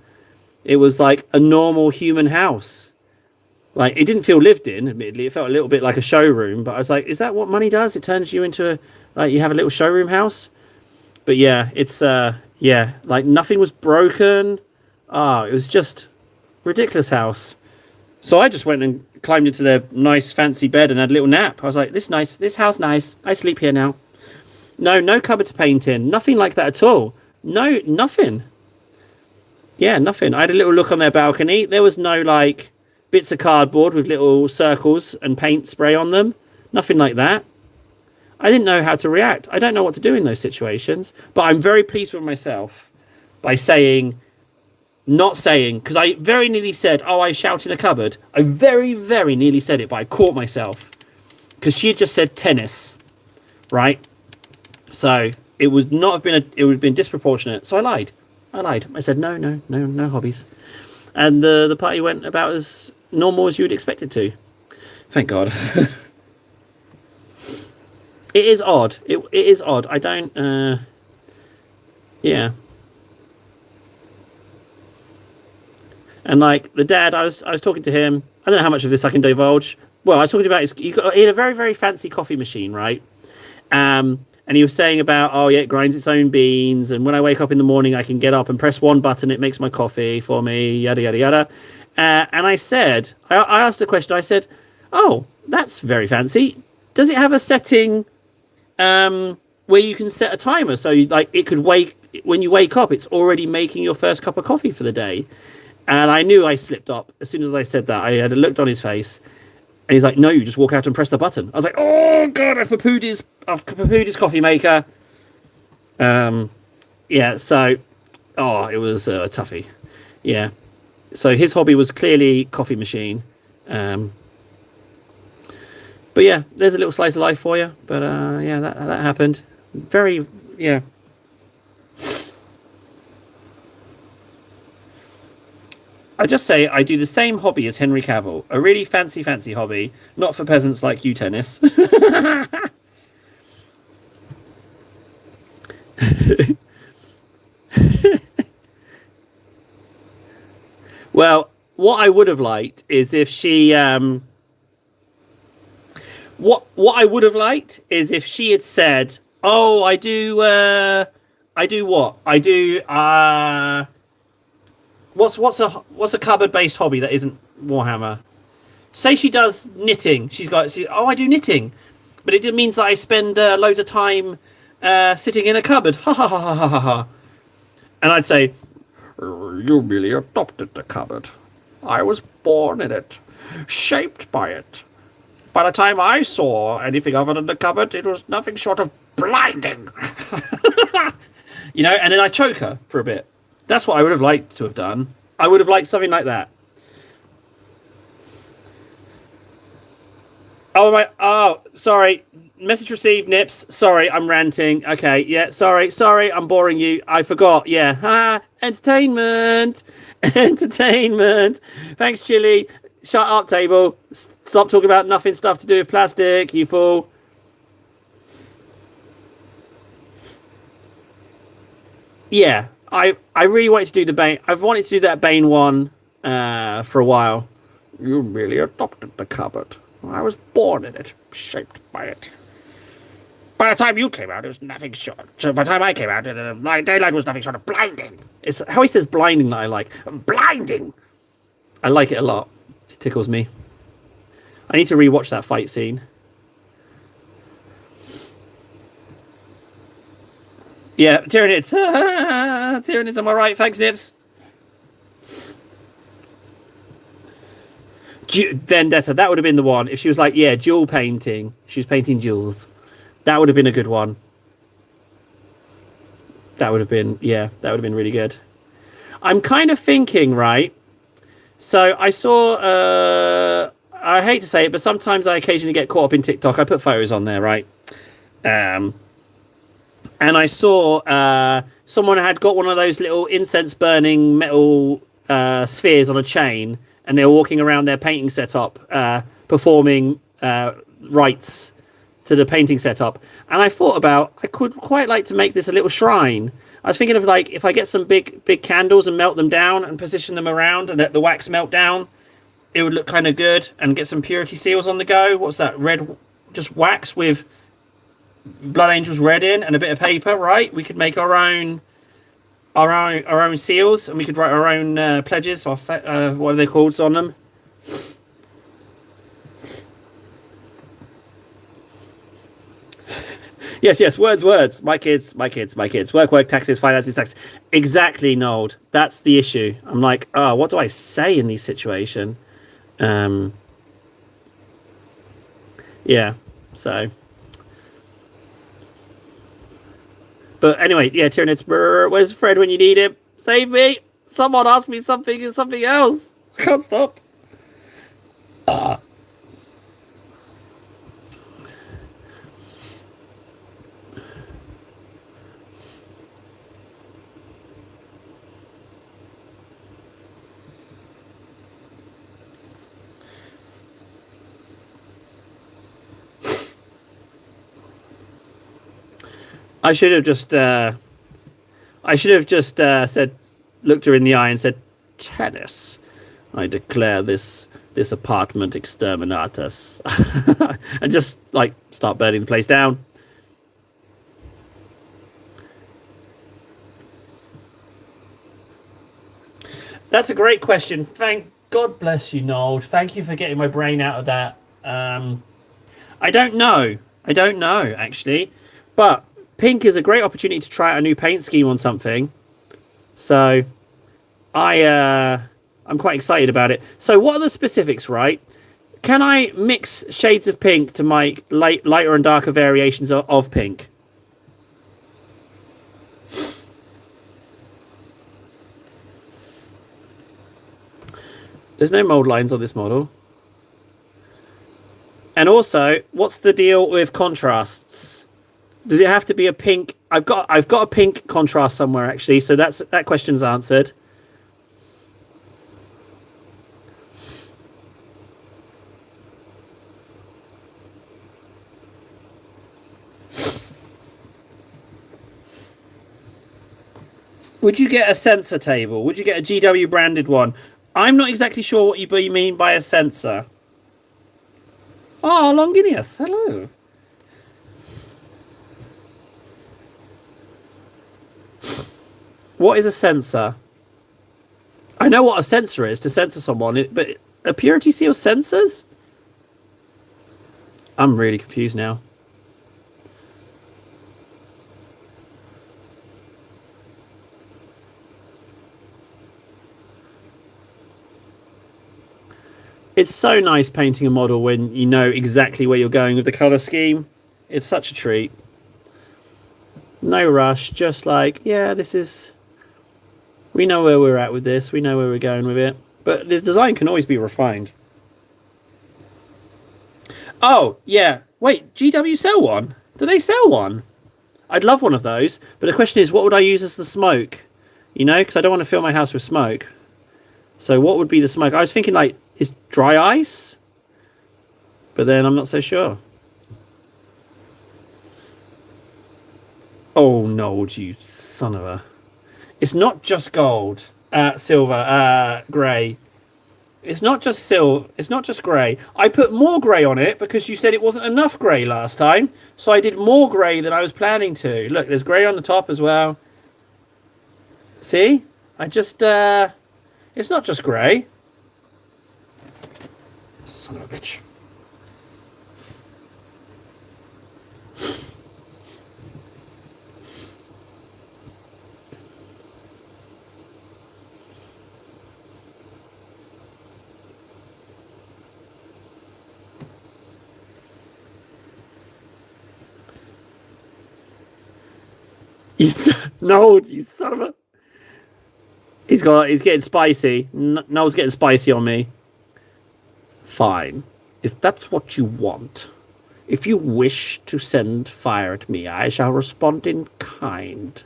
It was like a normal human house. Like, it didn't feel lived in, admittedly. It felt a little bit like a showroom, but I was like, is that what money does? It turns you into you have a little showroom house? But yeah, it's, like nothing was broken. It was just ridiculous house. So I just went and climbed into their nice fancy bed and had a little nap. I was like, this house nice. I sleep here now. No cupboard to paint in. Nothing like that at all. No, nothing. Yeah, nothing. I had a little look on their balcony. There was no, like, bits of cardboard with little circles and paint spray on them. Nothing like that. I didn't know how to react. I don't know what to do in those situations. But I'm very pleased with myself by not saying, because I very nearly said, oh, I shout in a cupboard. I very, very nearly said it, but I caught myself. Because she had just said tennis, right? So it would not have been, it would have been disproportionate. So I lied. I said, no hobbies. And the party went about as normal as you would expect it to. Thank God. It is odd. It is odd. I don't... yeah. And like the dad, I was talking to him. I don't know how much of this I can divulge. Well, I was talking about he had a very, very fancy coffee machine, right? And he was saying about, oh yeah, it grinds its own beans, and when I wake up in the morning, I can get up and press one button, it makes my coffee for me, yada yada yada. And I said, I asked a question. I said, oh, that's very fancy. Does it have a setting where you can set a timer so it could when you wake up, it's already making your first cup of coffee for the day? And I knew I slipped up as soon as I said that. I had looked on his face, and he's like, "No, you just walk out and press the button." I was like, "Oh God, I've poo-pooed his coffee maker." Yeah. So, it was a toughie. Yeah. So his hobby was clearly coffee machine. But yeah, there's a little slice of life for you. But yeah, that happened. Very, yeah. I just say I do the same hobby as Henry Cavill. A really fancy hobby. Not for peasants like you, tennis. Well, what I would have liked is if she... What I would have liked is if she had said, "Oh, I do what? I do what's a cupboard-based hobby that isn't Warhammer?" Say she does knitting. I do knitting, but it means that I spend loads of time sitting in a cupboard. Ha ha ha ha ha ha ha. And I'd say, "You merely adopted the cupboard. I was born in it, shaped by it. By the time I saw anything other than the cupboard, it was nothing short of blinding. And then I choke her for a bit. That's what I would have liked to have done. I would have liked something like that. Oh my! Oh, sorry. Message received, Nips. Sorry, I'm ranting. Okay, yeah. Sorry. I'm boring you. I forgot. Yeah. Entertainment, entertainment. Thanks, Chili. Shut up, table. Stop talking about nothing stuff to do with plastic. You fool. Yeah, I really wanted to do the Bane. I've wanted to do that Bane one for a while. You really adopted the cupboard. I was born in it, shaped by it. By the time you came out, it was nothing short. So by the time I came out, daylight was nothing short of blinding. It's how he says blinding that I like. Blinding. I like it a lot. It tickles me. I need to rewatch that fight scene. Yeah, Tyranids. Tyranids, am I right? Thanks, Nips. Vendetta, that would have been the one. If she was like, yeah, jewel painting. She was painting jewels. That would have been a good one. That would have been, yeah, that would have been really good. I'm kind of thinking, right? So I saw, I hate to say it, but sometimes I occasionally get caught up in TikTok. I put photos on there, right? And I saw someone had got one of those little incense burning metal spheres on a chain, and they were walking around their painting setup, performing rites to the painting setup. And I thought about, I could quite like to make this a little shrine. I was thinking of like, if I get some big candles and melt them down and position them around and let the wax melt down, it would look kind of good. And get some purity seals on the go. What's that? Red, just wax with Blood Angels red in and a bit of paper, right? We could make our own seals, and we could write our own pledges or what are they called on them? Yes, words. My kids. Work, taxes, finances, taxes. Exactly, Nold. That's the issue. I'm like, oh, what do I say in these situations? Yeah, so. But anyway, yeah, Tyranids, where's Fred when you need him? Save me! Someone ask me something else. I can't stop. I should have just said, looked her in the eye and said, Tennis, I declare this apartment exterminatus. And just like start burning the place down. That's a great question. Thank God bless you, Noel. Thank you for getting my brain out of that. I don't know. Actually. But pink is a great opportunity to try out a new paint scheme on something. So I'm quite excited about it. So what are the specifics, right? Can I mix shades of pink to make lighter and darker variations of pink? There's no mold lines on this model. And also, what's the deal with contrasts? Does it have to be a pink? I've got a pink contrast somewhere actually, so that question's answered. Would you get a sensor table? Would you get a GW branded one? I'm not exactly sure what you mean by a sensor. Oh, Longinius, hello. What is a sensor? I know what a sensor is, to censor someone, but a purity seal sensors? I'm really confused now. It's so nice painting a model when you know exactly where you're going with the color scheme. It's such a treat. No rush, just like, yeah, this is. We know where we're at with this, we know where we're going with it. But the design can always be refined. Oh, yeah. Wait, GW sell one? Do they sell one? I'd love one of those. But the question is, what would I use as the smoke? You know, because I don't want to fill my house with smoke. So what would be the smoke? I was thinking, like, is dry ice? But then I'm not so sure. Oh, no, you son of a... It's not just gold, silver, grey. It's not just silver. It's not just grey. I put more grey on it because you said it wasn't enough grey last time. So I did more grey than I was planning to. Look, there's grey on the top as well. See? I just... it's not just grey. Son of a bitch. No, you son of a... He's getting spicy. Noel's getting spicy on me. Fine. If that's what you want. If you wish to send fire at me, I shall respond in kind.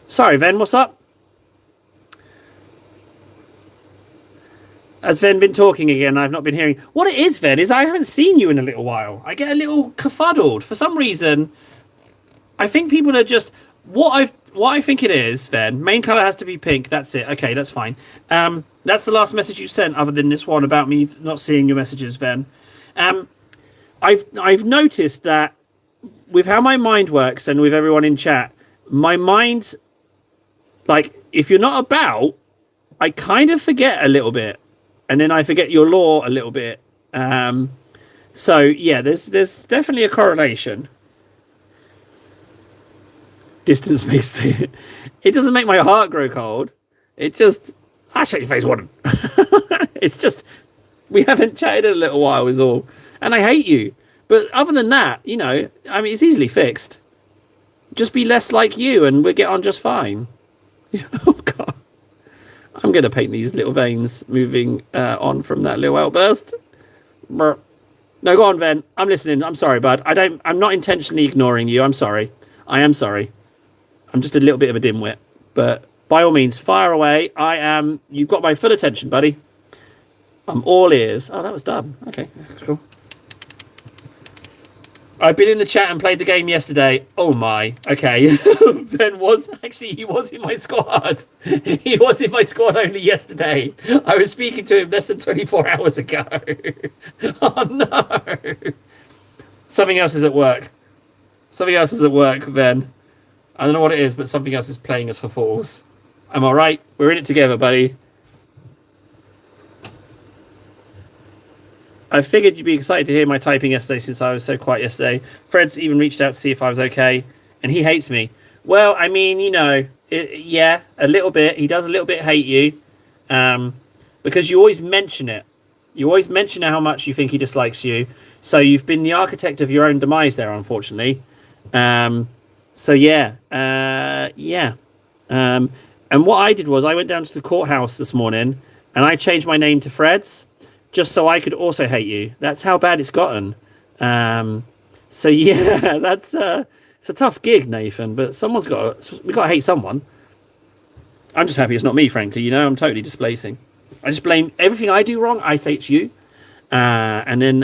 Sorry, Ven, what's up? Has Ven been talking again? I've not been hearing. What it is, Ven, is I haven't seen you in a little while. I get a little kerfuddled. For some reason, I think people are just... What I think it is, Ven, main colour has to be pink. That's it. Okay, that's fine. That's the last message you sent, other than this one about me not seeing your messages, Ven. I've noticed that with how my mind works and with everyone in chat, my mind's... Like, if you're not about, I kind of forget a little bit. And then I forget your lore a little bit. So, yeah, there's definitely a correlation. Distance makes the... It doesn't make my heart grow cold. It just... I'll shake your face, Warden. It's just... We haven't chatted in a little while is all. And I hate you. But other than that, you know, I mean, it's easily fixed. Just be less like you and we'll get on just fine. Oh, God. I'm going to paint these little veins moving on from that little outburst. No, go on, Ven. I'm listening. I'm sorry, bud. I'm not intentionally ignoring you. I'm sorry. I am sorry. I'm just a little bit of a dimwit. But by all means, fire away. You've got my full attention, buddy. I'm all ears. Oh, that was done. Okay, cool. I've been in the chat and played the game yesterday. Oh my. Okay. Ben he was in my squad. He was in my squad only yesterday. I was speaking to him less than 24 hours ago. Oh no. Something else is at work. Something else is at work, Ben. I don't know what it is, but something else is playing us for fools. I'm alright. We're in it together, buddy. I figured you'd be excited to hear my typing yesterday since I was so quiet yesterday. Fred's even reached out to see if I was okay, and he hates me. Well, I mean, you know, yeah, a little bit. He does a little bit hate you, because you always mention it. You always mention how much you think he dislikes you. So you've been the architect of your own demise there, unfortunately. So yeah, yeah. And what I did was I went down to the courthouse this morning, and I changed my name to Fred's. Just so I could also hate you. That's how bad it's gotten. So yeah, it's a tough gig, Nathan. But we got to hate someone. I'm just happy it's not me, frankly. You know, I'm totally displacing. I just blame everything I do wrong. I say it's you, and then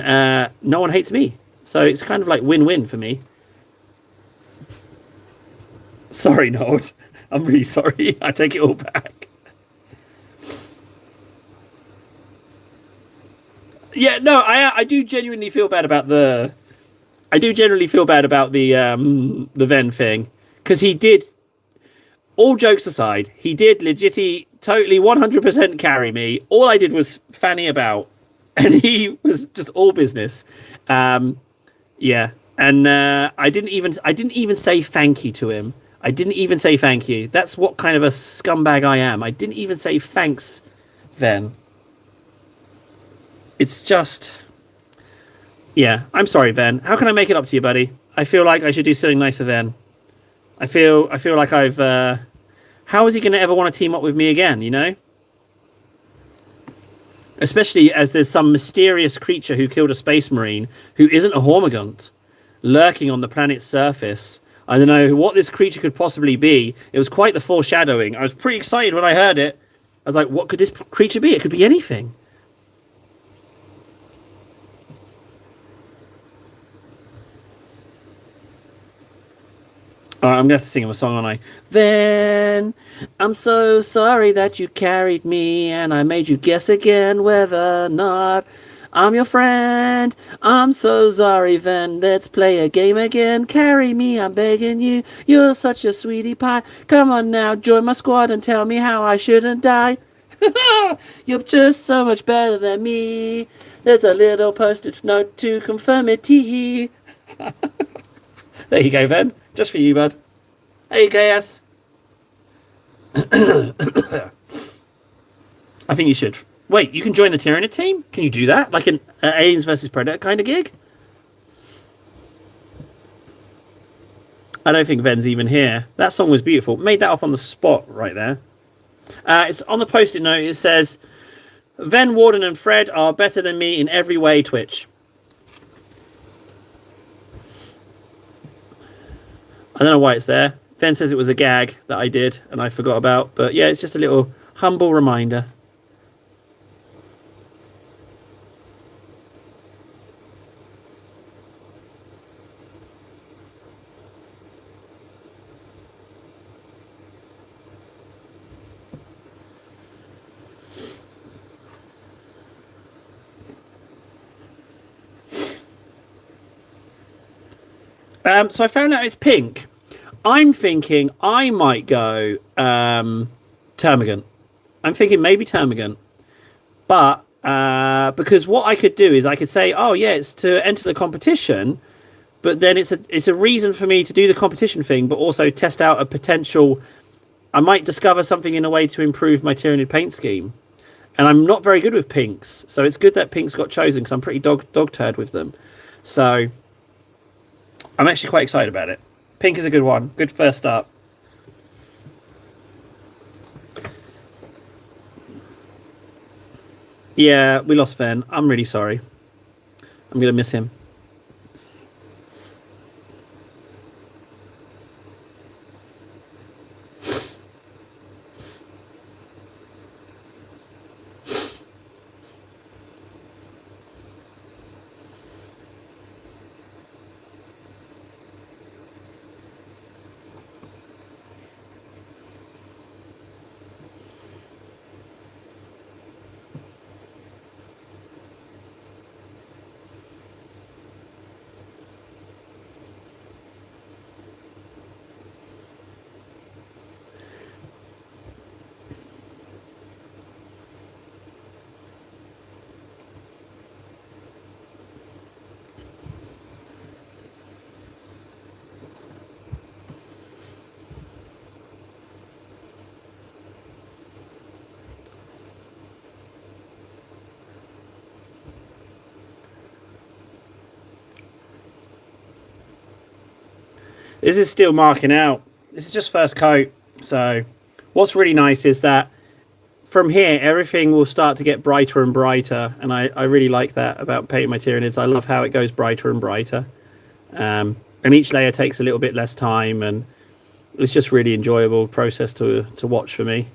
no one hates me. So it's kind of like win-win for me. Sorry, Nord. I'm really sorry. I take it all back. Yeah, no, I do genuinely feel bad about the... I do generally feel bad about the Ven thing. Because he did... All jokes aside, he did totally 100% carry me. All I did was fanny about. and he was just all business. Um, yeah, and I didn't even say thank you to him. I didn't even say thank you. That's what kind of a scumbag I am. I didn't even say thanks. Then it's just, yeah. I'm sorry, Ven. How can I make it up to you, buddy? I feel like I should do something nicer, Ven. I feel like I've. How is he going to ever want to team up with me again? You know, especially as there's some mysterious creature who killed a space marine who isn't a Hormigaunt lurking on the planet's surface. I don't know what this creature could possibly be. It was quite the foreshadowing. I was pretty excited when I heard it. I was like, what could this creature be? It could be anything. All right, I'm going to have to sing him a song, aren't I? Then I'm so sorry that you carried me and I made you guess again whether or not I'm your friend. I'm so sorry, then. Let's play a game again. Carry me, I'm begging you. You're such a sweetie pie. Come on now, join my squad and tell me how I shouldn't die. You're just so much better than me. There's a little postage note to confirm it. Tee. There you go, Ben. Just for you, bud. Hey, KS. I think you should. Wait, you can join the Tyranid team? Can you do that? Like an Aliens versus Predator kind of gig? I don't think Ven's even here. That song was beautiful. Made that up on the spot right there. It's on the post-it note. It says, Ven, Warden, and Fred are better than me in every way, Twitch. I don't know why it's there. Ven says it was a gag that I did and I forgot about. But yeah, it's just a little humble reminder. So I found out it's pink. I'm thinking I might go Termagant. I'm thinking maybe Termagant. But because what I could do is I could say, oh yeah, it's to enter the competition, but then it's a reason for me to do the competition thing, but also test out a potential. I might discover something in a way to improve my Tyranid paint scheme. And I'm not very good with pinks, so it's good that pinks got chosen because I'm pretty dog turd with them. So I'm actually quite excited about it. Pink is a good one. Good first start. Yeah, we lost Ven. I'm really sorry. I'm going to miss him. This is still marking out. This is just first coat. So what's really nice is that from here, everything will start to get brighter and brighter. And I really like that about painting my Tyranids. I love how it goes brighter and brighter. And each layer takes a little bit less time. And it's just really enjoyable process to watch for me.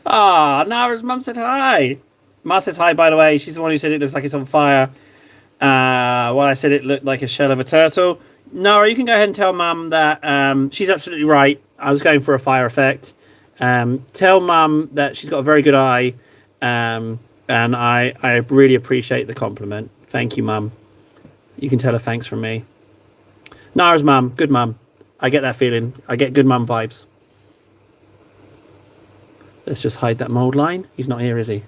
Ah, Nara's mum said hi. Ma says hi, by the way. She's the one who said it looks like it's on fire. Well, I said it looked like a shell of a turtle. Nara, you can go ahead and tell mum that she's absolutely right. I was going for a fire effect. Tell mum that she's got a very good eye. And I really appreciate the compliment. Thank you, mum. You can tell her thanks from me. Nara's mum, good mum. I get that feeling. I get good mum vibes. Let's just hide that mold line. He's not here, is he?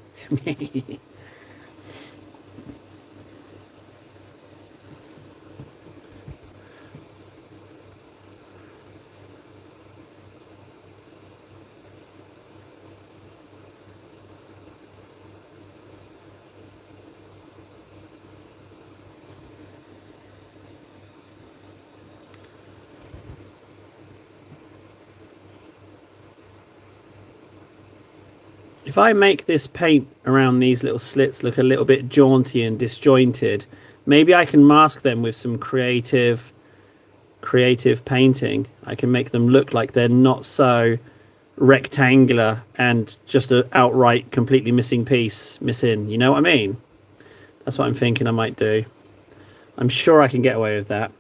If I make this paint around these little slits look a little bit jaunty and disjointed, maybe I can mask them with some creative painting. I can make them look like they're not so rectangular and just a outright completely missing piece missing. You know what I mean? That's what I'm thinking I might do. I'm sure I can get away with that.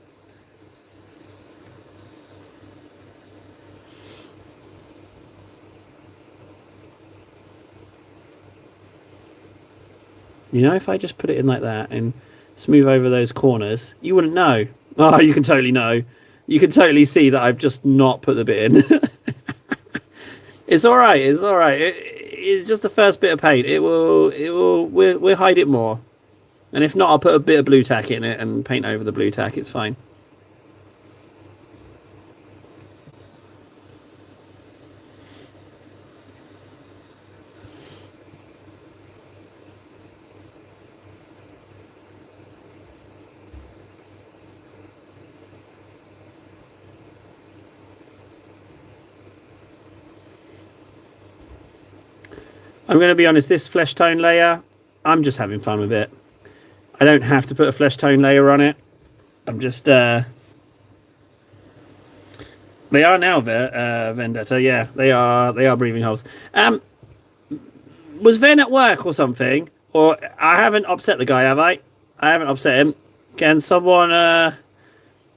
You know, if I just put it in like that and smooth over those corners, you wouldn't know. Oh, you can totally know. You can totally see that I've just not put the bit in. It's all right. It's all right. It's just the first bit of paint. We'll hide it more. And if not, I'll put a bit of blue tack in it and paint over the blue tack. It's fine. I'm going to be honest, this flesh tone layer, I'm just having fun with it. I don't have to put a flesh tone layer on it. I'm just... They are now Vendetta, yeah. They are breathing holes. Was Ven at work or something? Or I haven't upset the guy, have I? I haven't upset him. Can someone...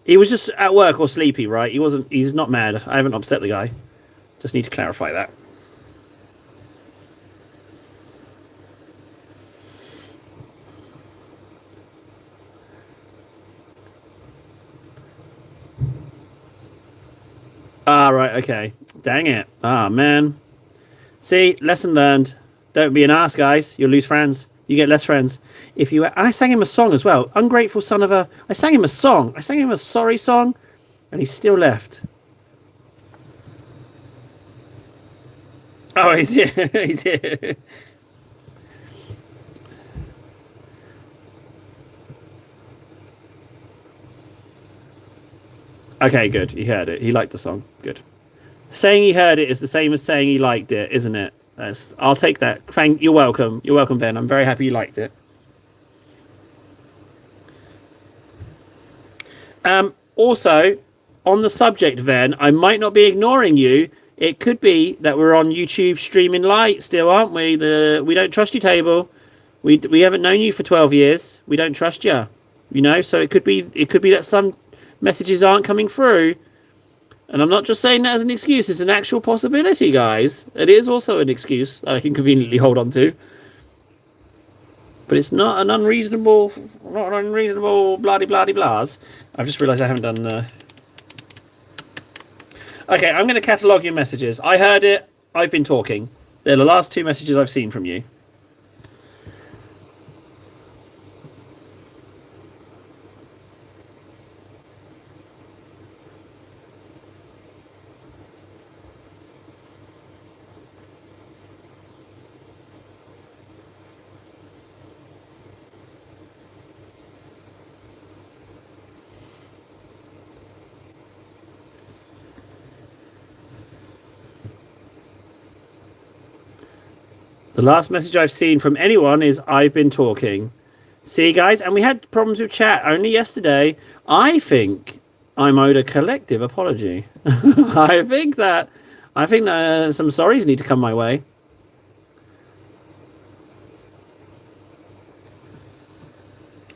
He was just at work or sleepy, right? He's not mad. I haven't upset the guy. Just need to clarify that. Ah, right, okay. Dang it. Ah, man. See, lesson learned. Don't be an ass, guys. You'll lose friends. You get less friends. If you... And I sang him a song as well. Ungrateful son of a... I sang him a song. I sang him a sorry song. And he still left. Oh, he's here. He's here. Okay, good. He heard it. He liked the song. Good. Saying he heard it is the same as saying he liked it, isn't it? I'll take that. You're welcome. You're welcome, Ben. I'm very happy you liked it. Also, on the subject, Ven, I might not be ignoring you. It could be that we're on YouTube streaming light still, aren't we? We don't trust you, table. We haven't known you for 12 years. We don't trust you. You know, so it could be that some messages aren't coming through. And I'm not just saying that as an excuse. It's an actual possibility, guys. It is also an excuse that I can conveniently hold on to. But it's not an unreasonable blah-de-blah-de-blahs. I've just realised I haven't done the... Okay, I'm going to catalogue your messages. I heard it. I've been talking. They're the last two messages I've seen from you. The last message I've seen from anyone is I've been talking. See, guys, and we had problems with chat only yesterday. I think I'm owed a collective apology. I think that some sorries need to come my way.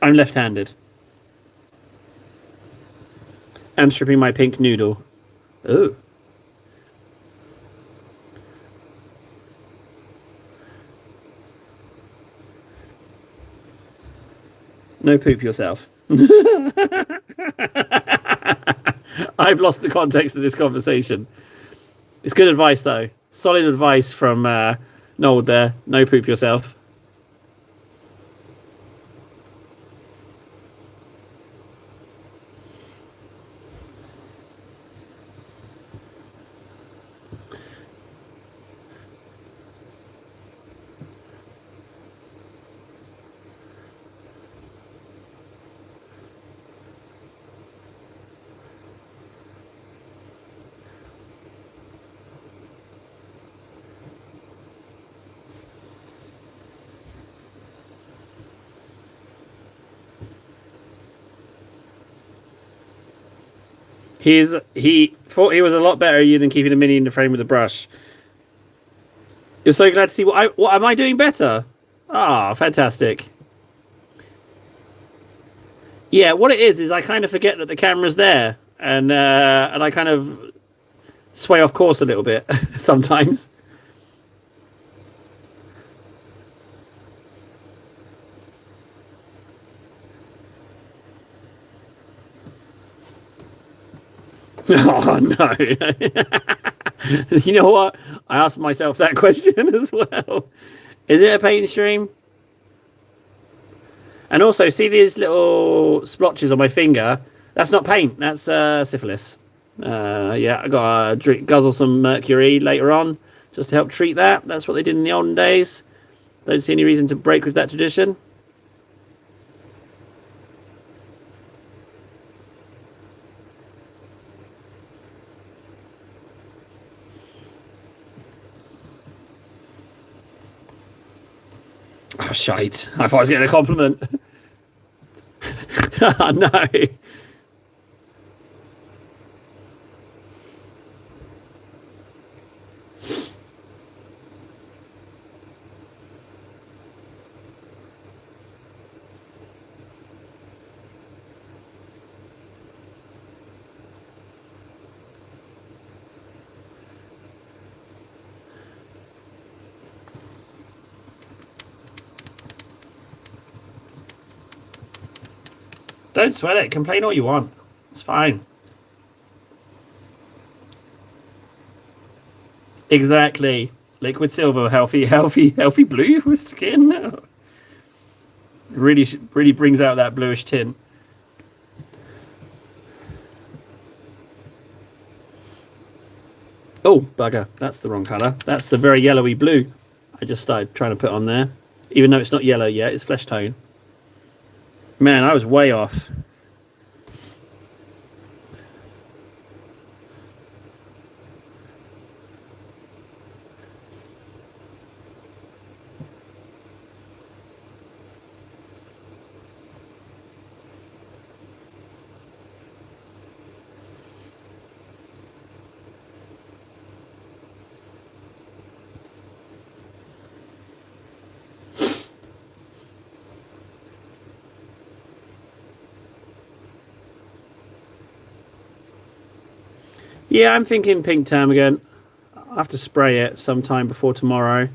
I'm left-handed. I'm stripping my pink noodle. Ooh. No poop yourself. I've lost the context of this conversation. It's good advice, though. Solid advice from Noel there. No poop yourself. He thought he was a lot better at you than keeping the mini in the frame with a brush. You're so glad to see what am I doing better? Ah, fantastic. Yeah, what it is I kind of forget that the camera's there, and I kind of sway off course a little bit sometimes. Oh no. You know what? I asked myself that question as well. Is it a paint stream? And also, see these little splotches on my finger? That's not paint. That's syphilis. Yeah, I got to guzzle some mercury later on just to help treat that. That's what they did in the olden days. Don't see any reason to break with that tradition. Oh, shite. I thought I was getting a compliment. Oh, no. Don't sweat it. Complain all you want. It's fine. Exactly. Liquid silver, healthy blue with skin. Really brings out that bluish tint. Oh, bugger. That's the wrong colour. That's the very yellowy blue I just started trying to put on there. Even though it's not yellow yet, it's flesh tone. Man, I was way off. Yeah, I'm thinking pink ptarmigan. I'll have to spray it sometime before tomorrow.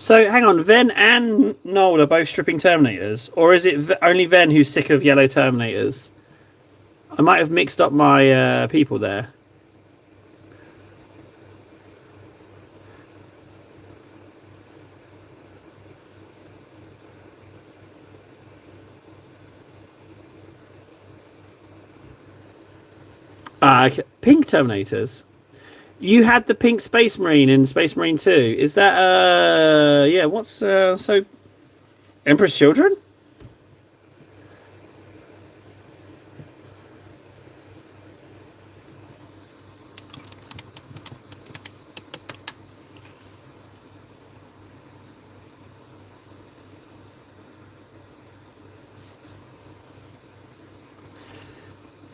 So hang on, Ven and Noel are both stripping Terminators, or is it only Ven who's sick of yellow Terminators? I might have mixed up my people there. Okay. Pink Terminators. You had the pink Space Marine in Space Marine 2. Is that yeah, what's so Emperor's Children?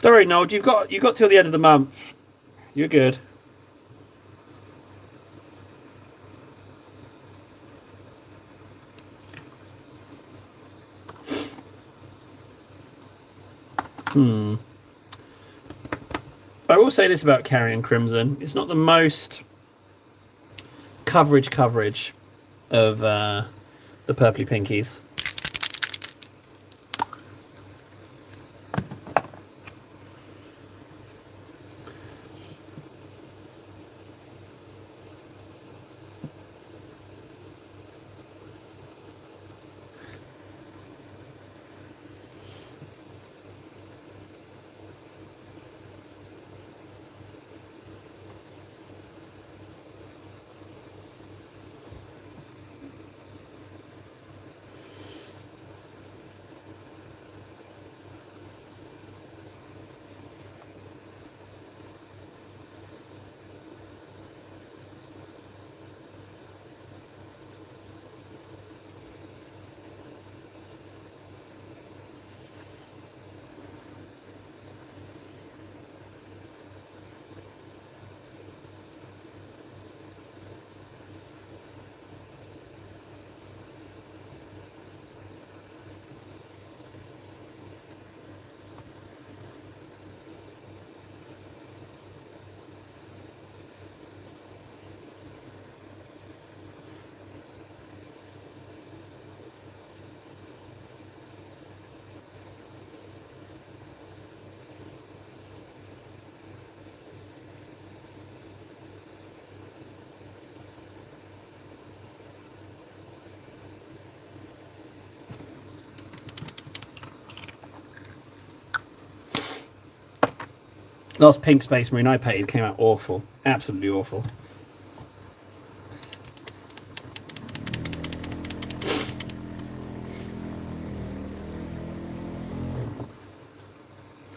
Don't worry, Noel, you got till the end of the month. You're good. I will say this about Carrion Crimson. It's not the most coverage of the purpley pinkies. Last pink Space Marine I painted came out awful. Absolutely awful.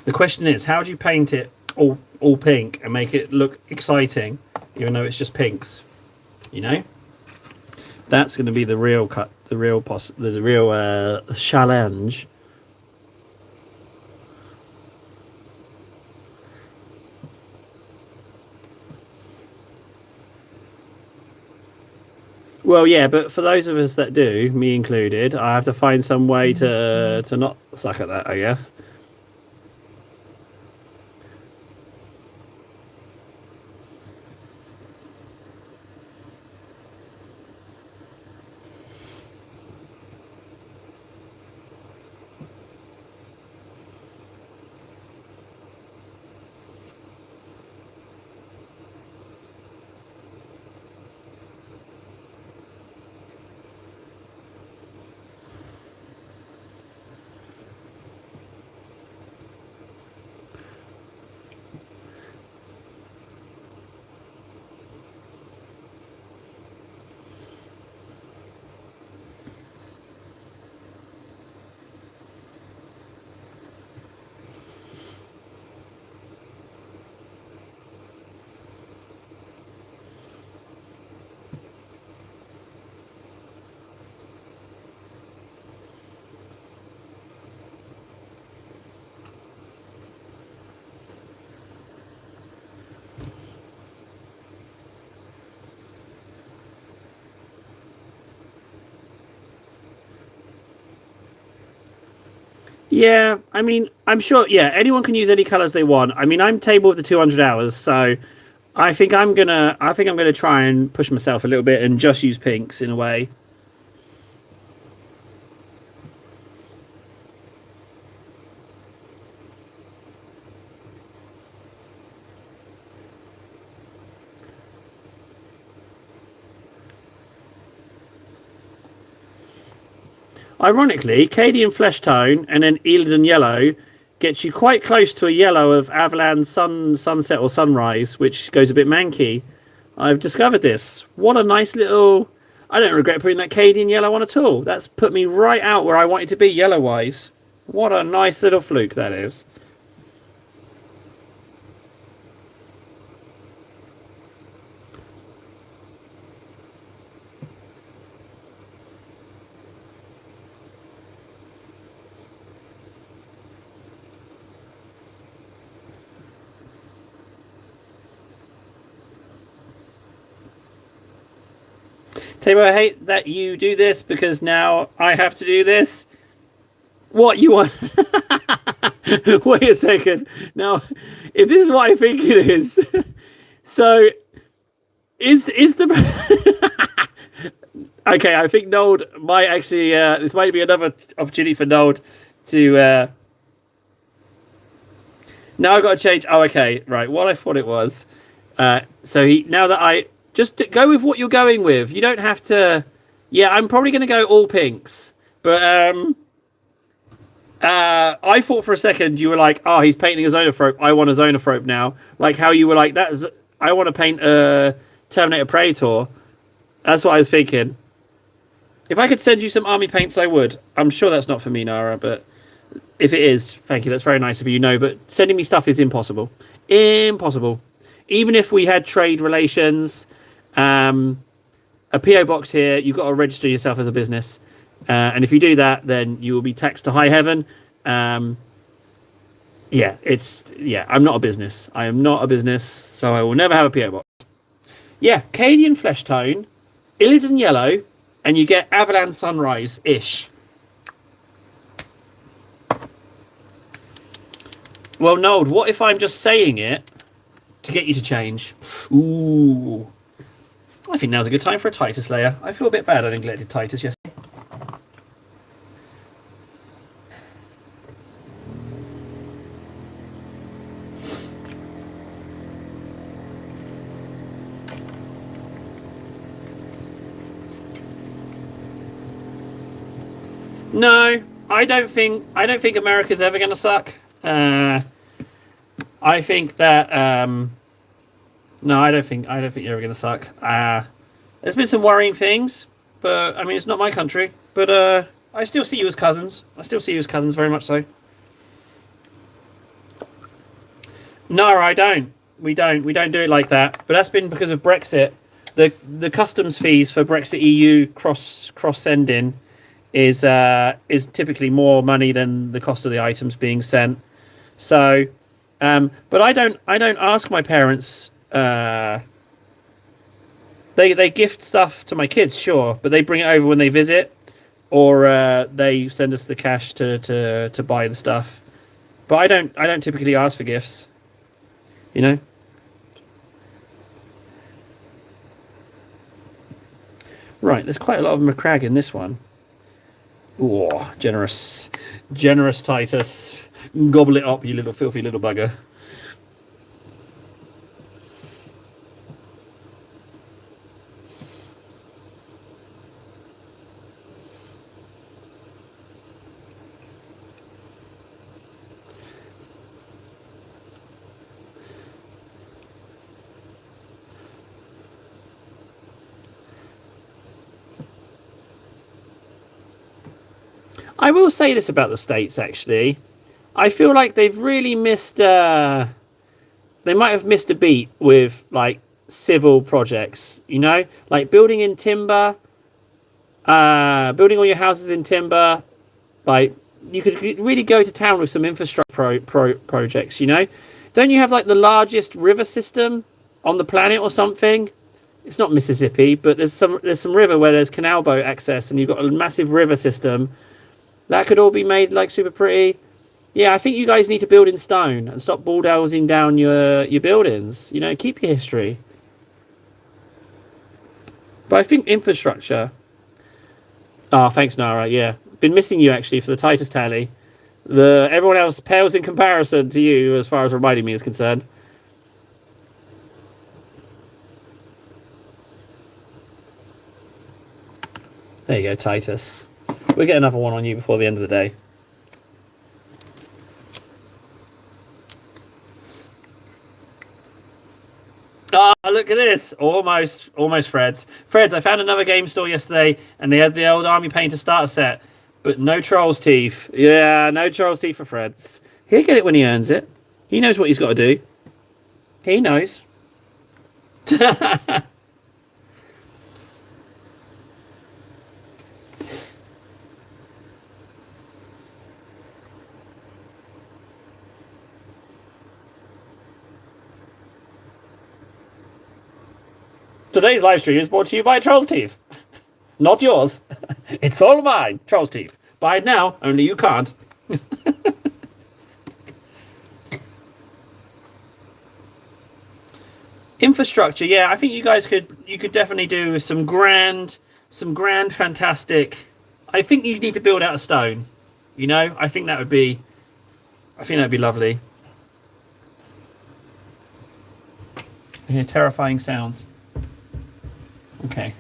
The question is, how do you paint it all pink and make it look exciting, even though it's just pinks? You know, that's going to be the real challenge. Well, yeah, but for those of us that do, me included, I have to find some way to not suck at that, I guess. Yeah, I mean, I'm sure. Yeah, anyone can use any colors they want. I mean, I'm table of the 200 hours, so I think I'm gonna try and push myself a little bit and just use pinks in a way. Ironically, Cadian flesh tone and then Illidan yellow gets you quite close to a yellow of Avalan sunset or sunrise, which goes a bit manky. I've discovered this. What a nice little... I don't regret putting that Cadian yellow on at all. That's put me right out where I wanted to be yellow-wise. What a nice little fluke that is. Tell you what, I hate that you do this because now I have to do this. What you want? Wait a second. Now, if this is what I think it is, so is the okay? I think Nold might actually. This might be another opportunity for Nold to. Now I've got to change. Oh, okay, right. What I thought it was. So he now that I. Just go with what you're going with. You don't have to... Yeah, I'm probably going to go all pinks. But I thought for a second you were like, oh, he's painting a Zonophrope. I want a Zonophrope now. Like how you were like, I want to paint a Terminator Praetor. That's what I was thinking. If I could send you some army paints, I would. I'm sure that's not for me, Nara, but if it is, thank you. That's very nice of you. No, but sending me stuff is impossible. Impossible. Even if we had trade relations... a PO box here, you've got to register yourself as a business, and if you do that, then you will be taxed to high heaven. I'm not a business. I am not a business, so I will never have a PO box. Yeah, Cadian flesh tone, Illidan yellow, and you get Avalan sunrise ish. Well, Nold, what if I'm just saying it to get you to change? Ooh. I think now's a good time for a Titus layer. I feel a bit bad I neglected Titus yesterday. No, I don't think America's ever going to suck. I think that no, I don't think you're ever going to suck. There's been some worrying things, but I mean, it's not my country. But I still see you as cousins. I still see you as cousins, very much so. No, I don't. We don't do it like that. But that's been because of Brexit. The customs fees for Brexit EU cross sending is typically more money than the cost of the items being sent. So, but I don't ask my parents. They gift stuff to my kids, sure, but they bring it over when they visit, or they send us the cash to buy the stuff. But I don't typically ask for gifts, you know. Right, there's quite a lot of Macragge in this one. Ooh, generous Titus, gobble it up, you little filthy little bugger. I will say this about the States, actually. I feel like they've really missed... they might have missed a beat with, like, civil projects, you know? Like, building in timber, building all your houses in timber. Like, you could really go to town with some infrastructure projects, you know? Don't you have, like, the largest river system on the planet or something? It's not Mississippi, but there's some river where there's canal boat access, and you've got a massive river system. That could all be made like super pretty. Yeah, I think you guys need to build in stone and stop bulldozing down your buildings. You know, keep your history. But I think infrastructure. Oh, thanks, Nara. Yeah, been missing you actually for the Titus tally. Everyone else pales in comparison to you as far as reminding me is concerned. There you go, Titus. We'll get another one on you before the end of the day. Oh, look at this. Almost Fred's. Fred's, I found another game store yesterday and they had the old Army Painter starter set, but no Troll's Teeth. Yeah, no Troll's Teeth for Fred's. He'll get it when he earns it. He knows what he's got to do. He knows. Today's live stream is brought to you by Troll's Teeth. Not yours. It's all mine. Troll's Teeth. Buy it now, only you can't. Infrastructure, yeah, I think you guys could definitely do some grand, fantastic. I think you need to build out a stone. You know, I think that'd be lovely. I hear terrifying sounds. Okay.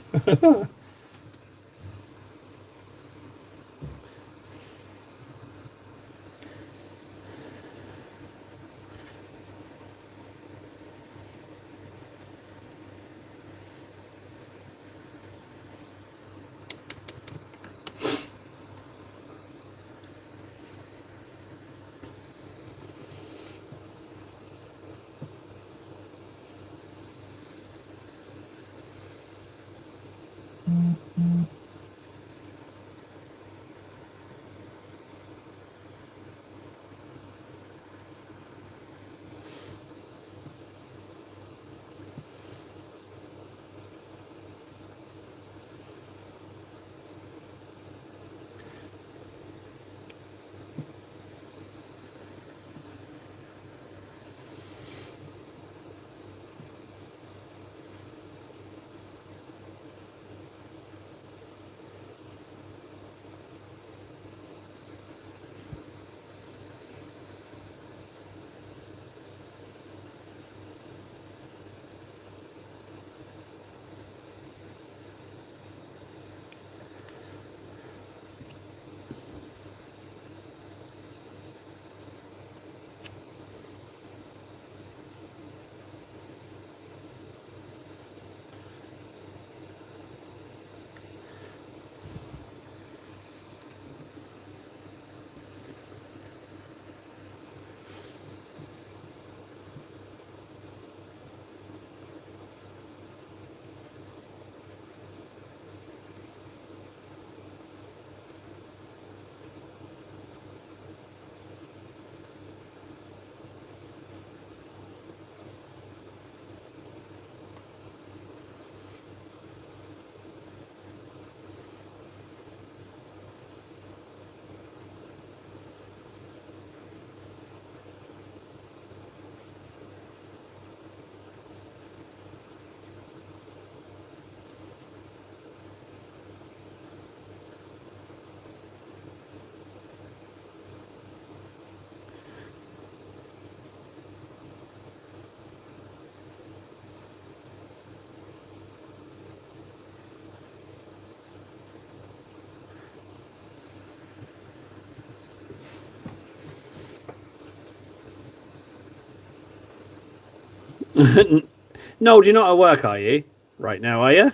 No, you're not at work, are you? Right now, are you?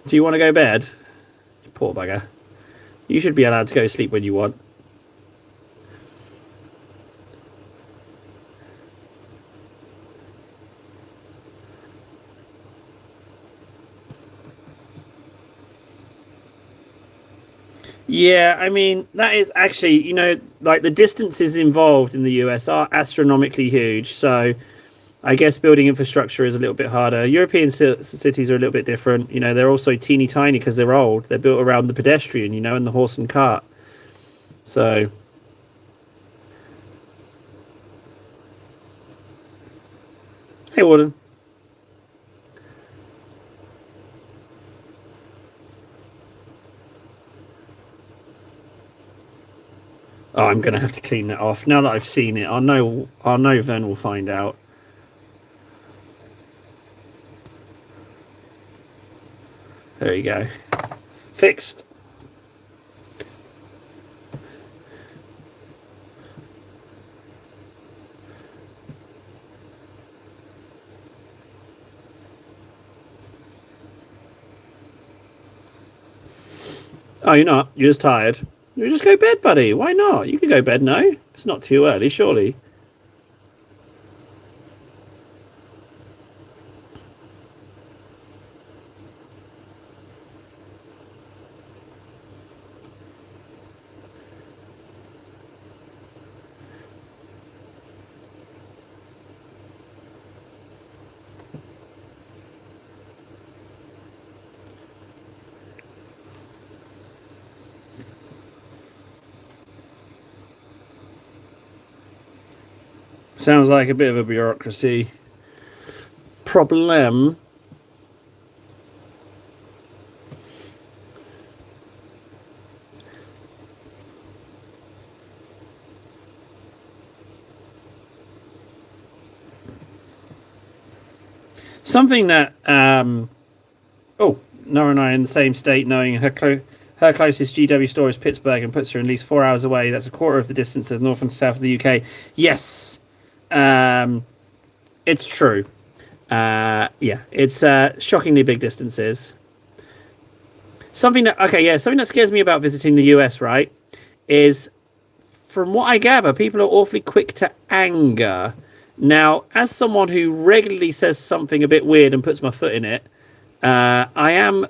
Do you want to go to bed? Poor bugger. You should be allowed to go sleep when you want. Yeah, I mean, that is actually, like the distances involved in the US are astronomically huge. So I guess building infrastructure is a little bit harder. European cities are a little bit different. They're also teeny tiny because they're old. They're built around the pedestrian, and the horse and cart. So, hey, Warden. Oh, I'm gonna have to clean that off. Now that I've seen it, I know Ven will find out. There you go. Fixed. Oh, you're not. You're just tired. You just go bed, buddy. Why not? You can go bed. No, it's not too early, surely. Sounds like a bit of a bureaucracy problem. Something that oh, Nora and I are in the same state, knowing her closest GW store is Pittsburgh and puts her at least 4 hours away. That's a quarter of the distance of north and south of the UK. Yes, um, it's true. Yeah, it's shockingly big distances. Something that scares me about visiting the US, right, is from what I gather, people are awfully quick to anger. Now, as someone who regularly says something a bit weird and puts my foot in it, I am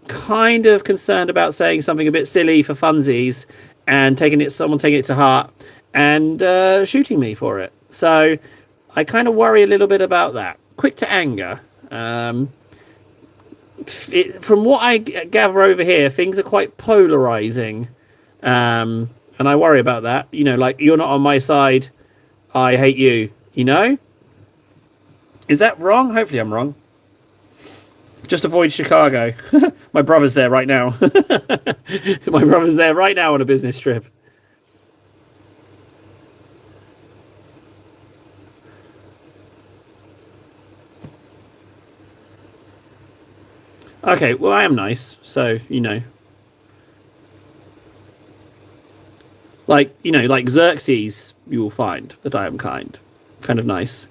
kind of concerned about saying something a bit silly for funsies and someone taking it to heart and shooting me for it. So I kind of worry a little bit about that. Quick to anger. From what I gather over here, things are quite polarizing. And I worry about that. You know, like, you're not on my side, I hate you. You know? Is that wrong? Hopefully I'm wrong. Just avoid Chicago. My brother's there right now. My brother's there right now on a business trip. Okay, well, I am nice, so, you know. Like Xerxes, you will find that I am kind. Kind of nice.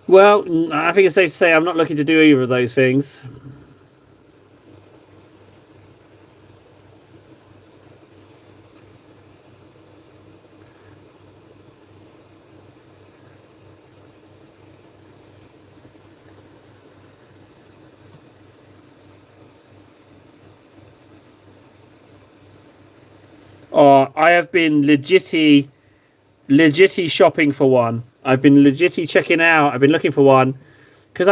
Well, I think it's safe to say I'm not looking to do either of those things. I have been legitly shopping for one. I've been legitly checking out. I've been looking for one because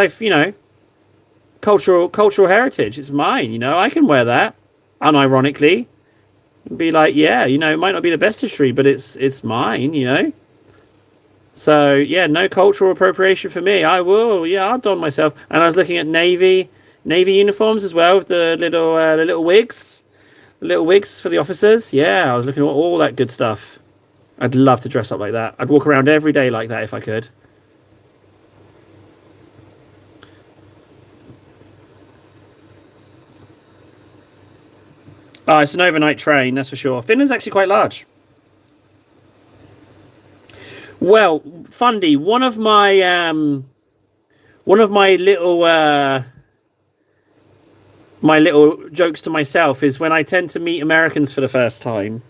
cultural heritage. It's mine. I can wear that unironically and be like, yeah, it might not be the best history, but it's mine. So yeah, no cultural appropriation for me. I will. Yeah, I'll don myself. And I was looking at navy uniforms as well with the little wigs, the little wigs for the officers. Yeah, I was looking at all that good stuff. I'd love to dress up like that. I'd walk around every day like that if I could. Oh, it's an overnight train, that's for sure. Finland's actually quite large. Well, Fundy, one of my little jokes to myself is when I tend to meet Americans for the first time.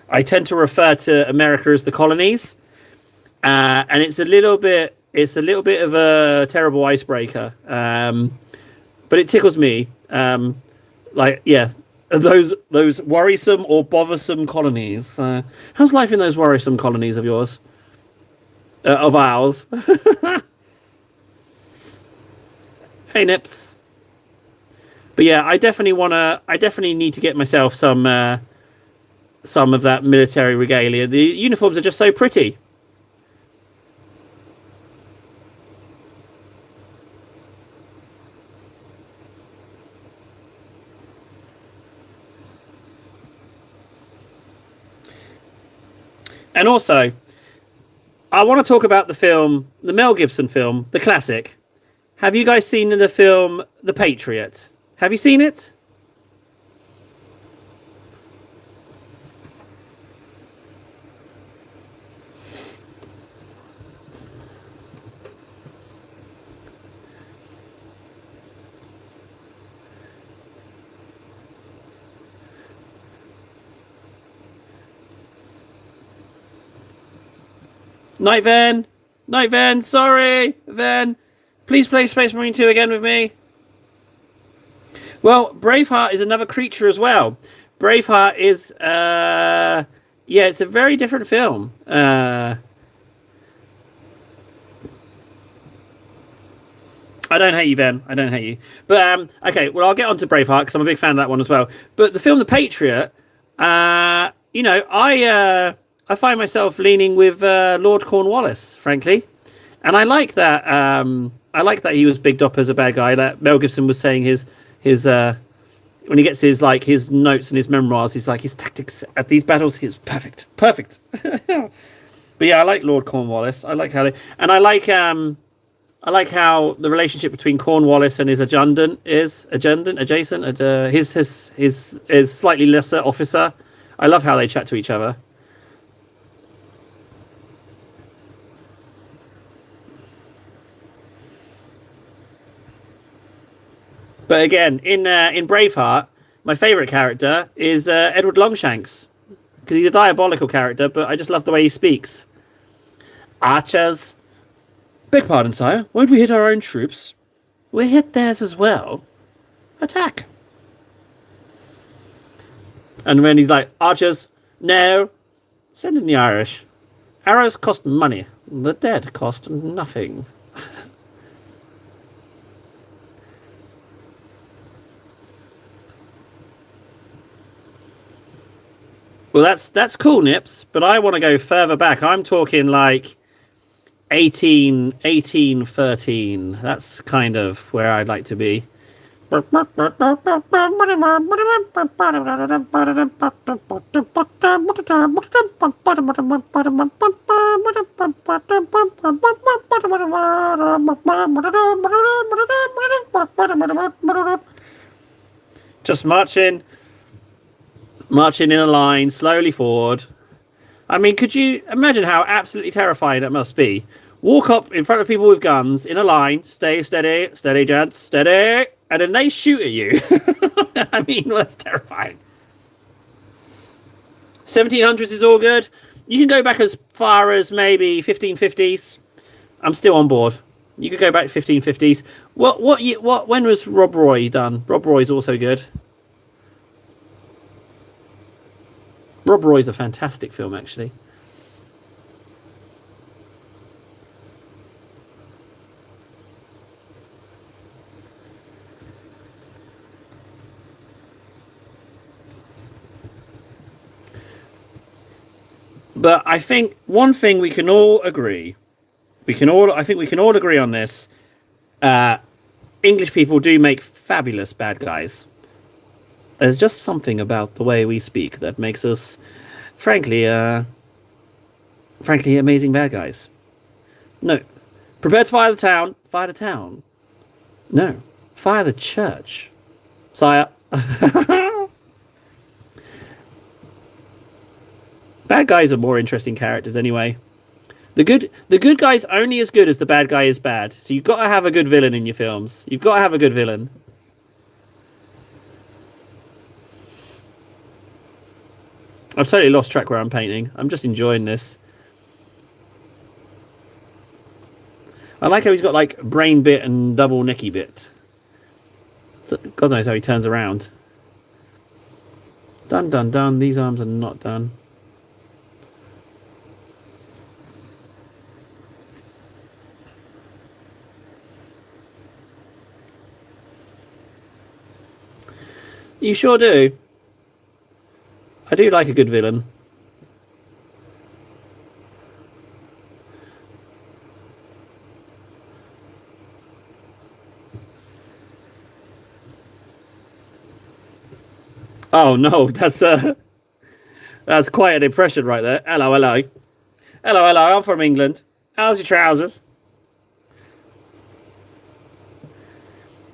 I tend to refer to America as the colonies, and it's a little bit of a terrible icebreaker, but it tickles me. Like, yeah, those worrisome or bothersome colonies. How's life in those worrisome colonies of yours? Of ours? Hey, Nips. But yeah, I definitely wanna. I definitely need to get myself some of that military regalia. The uniforms are just so pretty. And also, I want to talk about the film, the Mel Gibson film, the classic. Have you guys seen the film The Patriot? Have you seen it? Night Van. Night Van. Sorry, Van. Please play Space Marine 2 again with me. Well, Braveheart is another creature as well. Braveheart is, yeah, it's a very different film. I don't hate you, Ben. I don't hate you. But okay, well, I'll get on to Braveheart because I'm a big fan of that one as well. But the film The Patriot, I find myself leaning with Lord Cornwallis, frankly, and I like that. I like that he was bigged up as a bad guy. That Mel Gibson was saying his when he gets his notes and his memoirs, he's like his tactics at these battles. He's perfect, perfect. But yeah, I like Lord Cornwallis. I like how I like how the relationship between Cornwallis and his adjacent, his slightly lesser officer. I love how they chat to each other. But again, in Braveheart, my favourite character is Edward Longshanks because he's a diabolical character, but I just love the way he speaks. Archers, beg pardon, sire. Won't we hit our own troops? We hit theirs as well. Attack. And when he's like, archers, no, send in the Irish. Arrows cost money. The dead cost nothing. Well, that's cool, Nips, but I want to go further back. I'm talking like 1813. That's kind of where I'd like to be. Just marching in a line, slowly forward. I mean, could you imagine how absolutely terrifying that must be? Walk up in front of people with guns in a line, stay steady, steady, gents, steady, and then they shoot at you. I mean, well, that's terrifying. 1700s is all good. You can go back as far as maybe 1550s. I'm still on board. You could go back to 1550s. When was Rob Roy done? Rob Roy's also good. Rob Roy's a fantastic film, actually. But I think one thing we can all agree, I think we can all agree on this. English people do make fabulous bad guys. There's just something about the way we speak that makes us, frankly, amazing bad guys. No, prepare to fire the town. Fire the town. No, fire the church, sire. Bad guys are more interesting characters anyway. The good guy's only as good as the bad guy is bad. So you've got to have a good villain in your films. You've got to have a good villain. I've totally lost track where I'm painting. I'm just enjoying this. I like how he's got like brain bit and double necky bit. So God knows how he turns around. Done, done, done. These arms are not done. You sure do. I do like a good villain. Oh no, that's quite an impression right there. Hello, hello. Hello, hello, I'm from England. How's your trousers?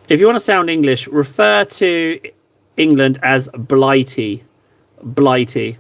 If you want to sound English, refer to England as Blighty. Blighty.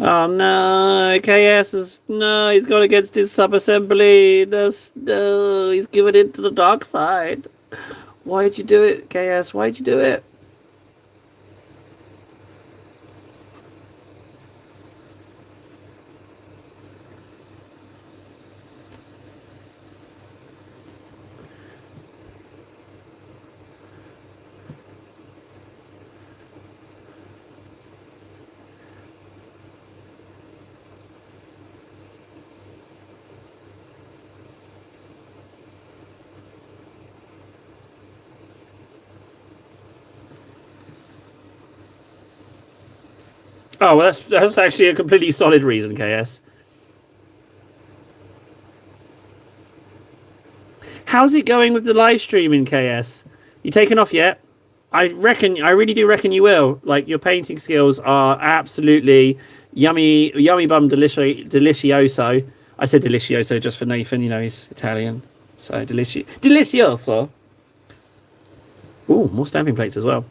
Oh no, KS is no, he's gone against his sub-assembly. No, he's given in to the dark side. Why'd you do it, KS? Why'd you do it? Oh, well, that's actually a completely solid reason, KS. How's it going with the live stream in KS? You taken off yet? I really do reckon you will. Like, your painting skills are absolutely yummy, yummy bum delicioso. I said delicioso just for Nathan, you know, he's Italian. So, delicioso. Ooh, more stamping plates as well.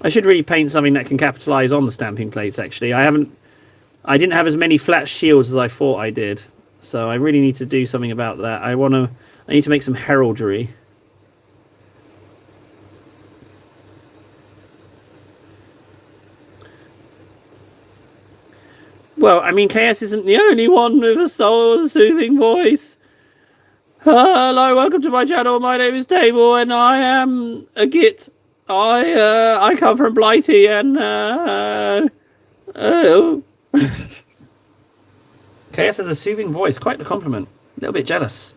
I should really paint something that can capitalize on the stamping plates, actually. I didn't have as many flat shields as I thought I did. So I really need to do something about that. I need to make some heraldry. Well, I mean, KS isn't the only one with a soul-soothing voice. Hello, welcome to my channel. My name is Table, and I am a git. I come from Blighty, and oh. KS has a soothing voice, quite the compliment. A little bit jealous.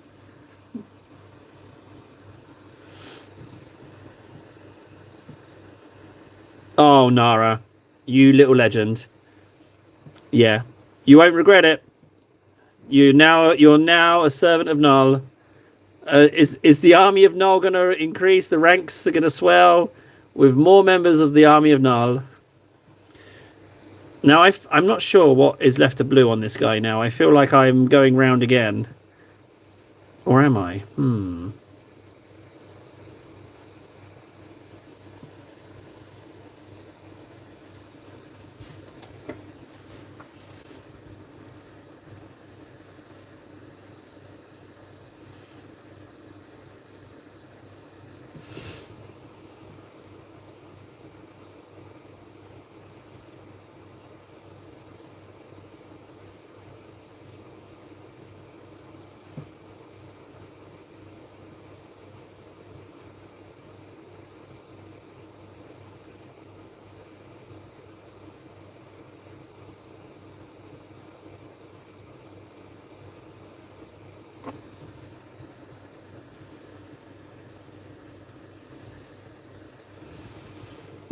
Oh, Nara, you little legend. Yeah, you won't regret it. You're now a servant of Null. Is the army of Null going to increase? The ranks are going to swell with more members of the army of Null. Now, I'm not sure what is left of blue on this guy now. I feel like I'm going round again. Or am I?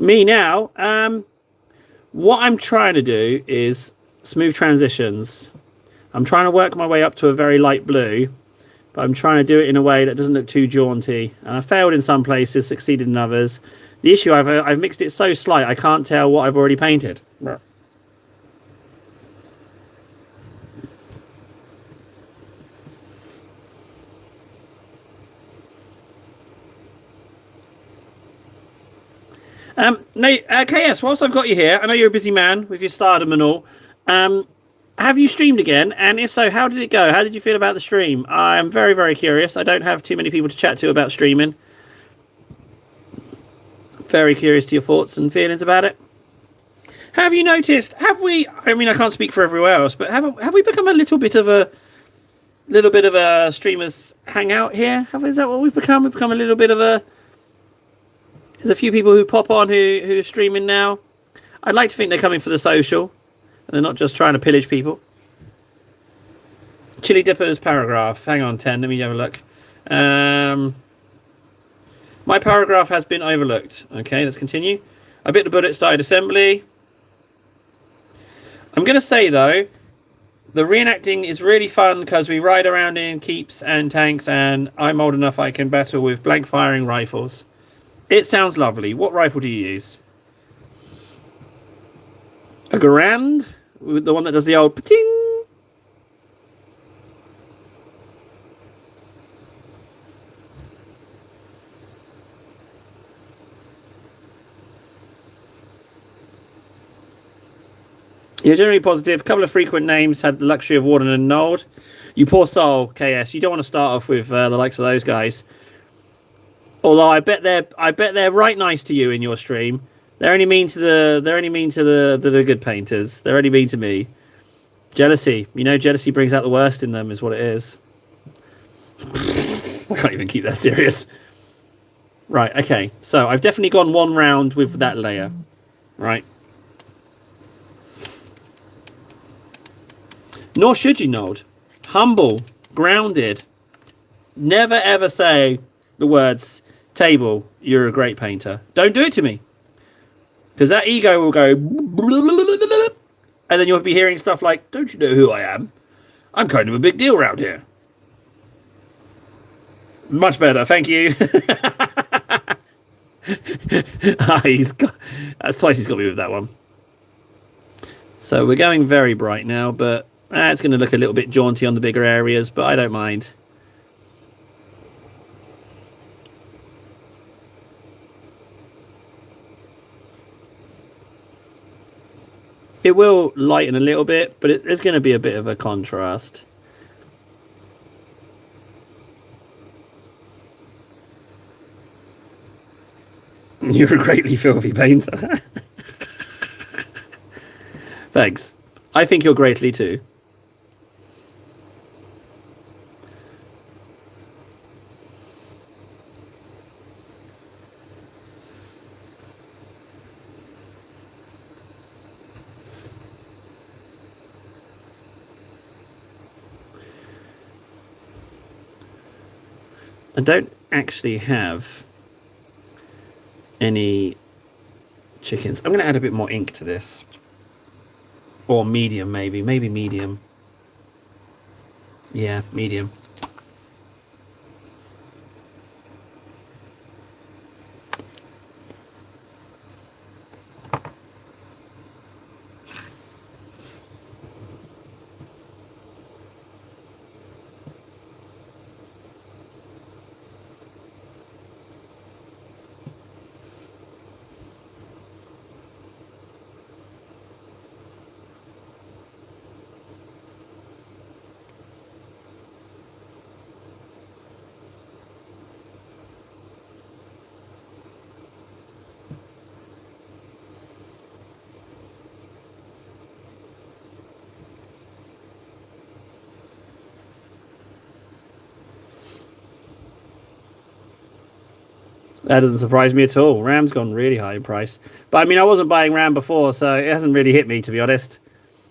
Me now. What I'm trying to do is smooth transitions. I'm trying to work my way up to a very light blue, but I'm trying to do it in a way that doesn't look too jaunty. And I failed in some places, succeeded in others. The issue, I've mixed it so slight, I can't tell what I've already painted. Nate, KS, whilst I've got you here, I know you're a busy man with your stardom and all. Have you streamed again? And if so, how did it go? How did you feel about the stream? I'm very, very curious. I don't have too many people to chat to about streaming. Very curious to your thoughts and feelings about it. Have you noticed? Have we? I mean, I can't speak for everywhere else, but have we become a little bit of a streamers hangout here? Is that what we've become? We've become a little bit of a. There's a few people who pop on who are streaming now. I'd like to think they're coming for the social, and they're not just trying to pillage people. Chili Dipper's paragraph. Hang on, 10. Let me have a look. My paragraph has been overlooked. Okay, let's continue. I bit the bullet, started assembly. I'm going to say, though, the reenacting is really fun because we ride around in keeps and tanks, and I'm old enough I can battle with blank firing rifles. It sounds lovely. What rifle do you use? A Garand? The one that does the old pa-ting? You're generally positive. A couple of frequent names had the luxury of Warden and Nold. You poor soul, KS. You don't want to start off with the likes of those guys. Although I bet they're right nice to you in your stream. They're only mean to the good painters. They're only mean to me. Jealousy. You know, jealousy brings out the worst in them, is what it is. I can't even keep that serious. Right, okay. So I've definitely gone one round with that layer. Right. Nor should you, Nod. Humble, grounded. Never ever say the words, Table, you're a great painter. Don't do it to me. Because that ego will go... And then you'll be hearing stuff like, don't you know who I am? I'm kind of a big deal around here. Much better, thank you. That's twice he's got me with that one. So we're going very bright now, but it's going to look a little bit jaunty on the bigger areas, but I don't mind. It will lighten a little bit, but there's going to be a bit of a contrast. You're a greatly filthy painter. Thanks. I think you're greatly too. I don't actually have any chickens. I'm going to add a bit more ink to this. Or medium, maybe. Maybe medium. Yeah, medium. That doesn't surprise me at all. RAM's gone really high in price. But I mean, I wasn't buying RAM before, so it hasn't really hit me, to be honest.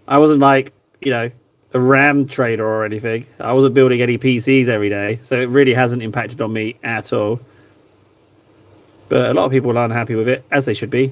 I wasn't like, a RAM trader or anything. I wasn't building any PCs every day, so it really hasn't impacted on me at all. but a lot of people are unhappy with it, as they should be.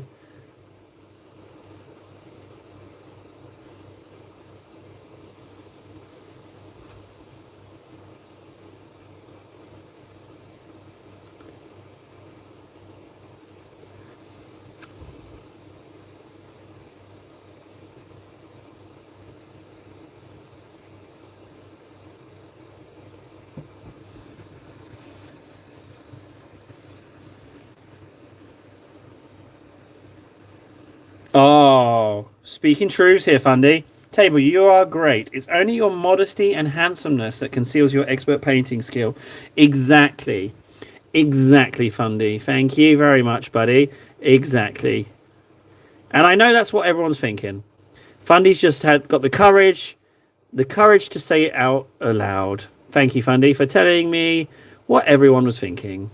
Oh, speaking truths here, Fundy. Table, you are great. It's only your modesty and handsomeness that conceals your expert painting skill. Exactly. Exactly, Fundy. Thank you very much, buddy. Exactly. And I know that's what everyone's thinking. Fundy's just had got the courage to say it out aloud. Thank you, Fundy, for telling me what everyone was thinking.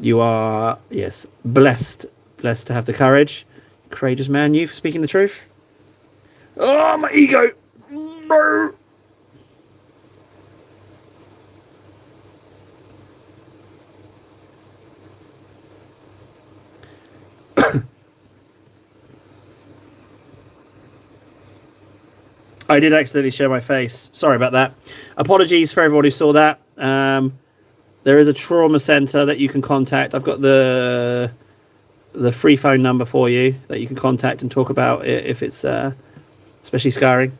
You are, yes, blessed to have the courage. Courageous man, you for speaking the truth. Oh, my ego. No. I did accidentally show my face. Sorry about that. Apologies for everybody who saw that. There is a trauma center that you can contact. I've got the free phone number for you that you can contact and talk about it if it's especially scarring.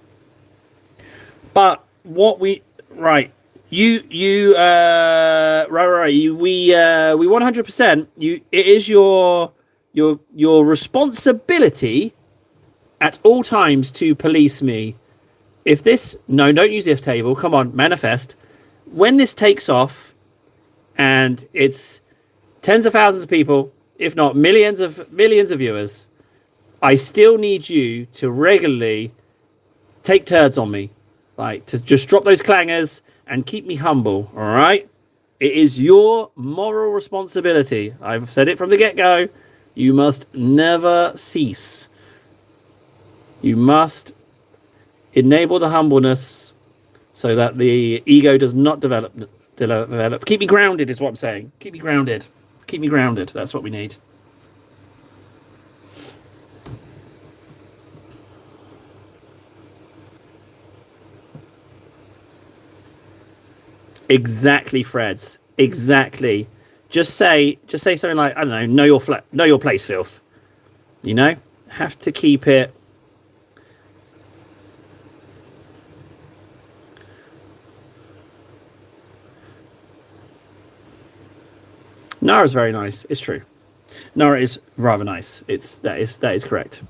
But what we right, you right you we 100% you it is your responsibility at all times to police me. If this no, don't use if table. Come on, manifest. When this takes off and it's tens of thousands of people, if not millions of viewers, I still need you to regularly take turds on me. Like, to just drop those clangers and keep me humble, all right? It is your moral responsibility. I've said it from the get-go. You must never cease. You must enable the humbleness so that the ego does not develop. Keep me grounded is what I'm saying. Keep me grounded. Keep me grounded. That's what we need. Exactly, Freds. Exactly. Just say something like, I don't know know your place, filth. You know? Have to keep it. Nara's very nice. It's true. Nara is rather nice. That is correct.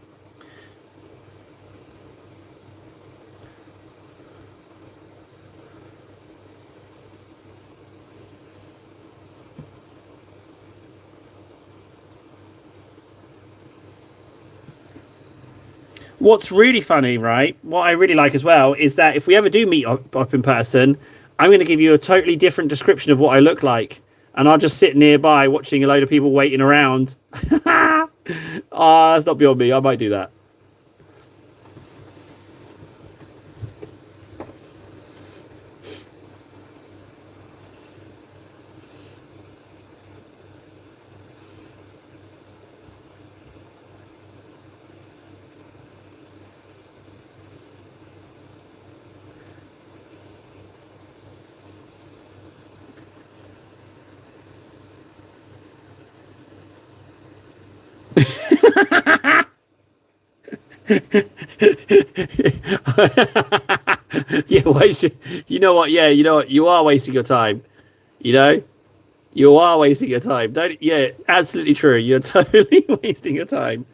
What's really funny, right? What I really like as well is that if we ever do meet up in person, I'm going to give you a totally different description of what I look like, and I'll just sit nearby watching a load of people waiting around. That's not beyond me. I might do that. Yeah, why should you know what? Yeah, you know what? You are wasting your time. You know, you are wasting your time. Don't. Yeah, absolutely true. You're totally wasting your time.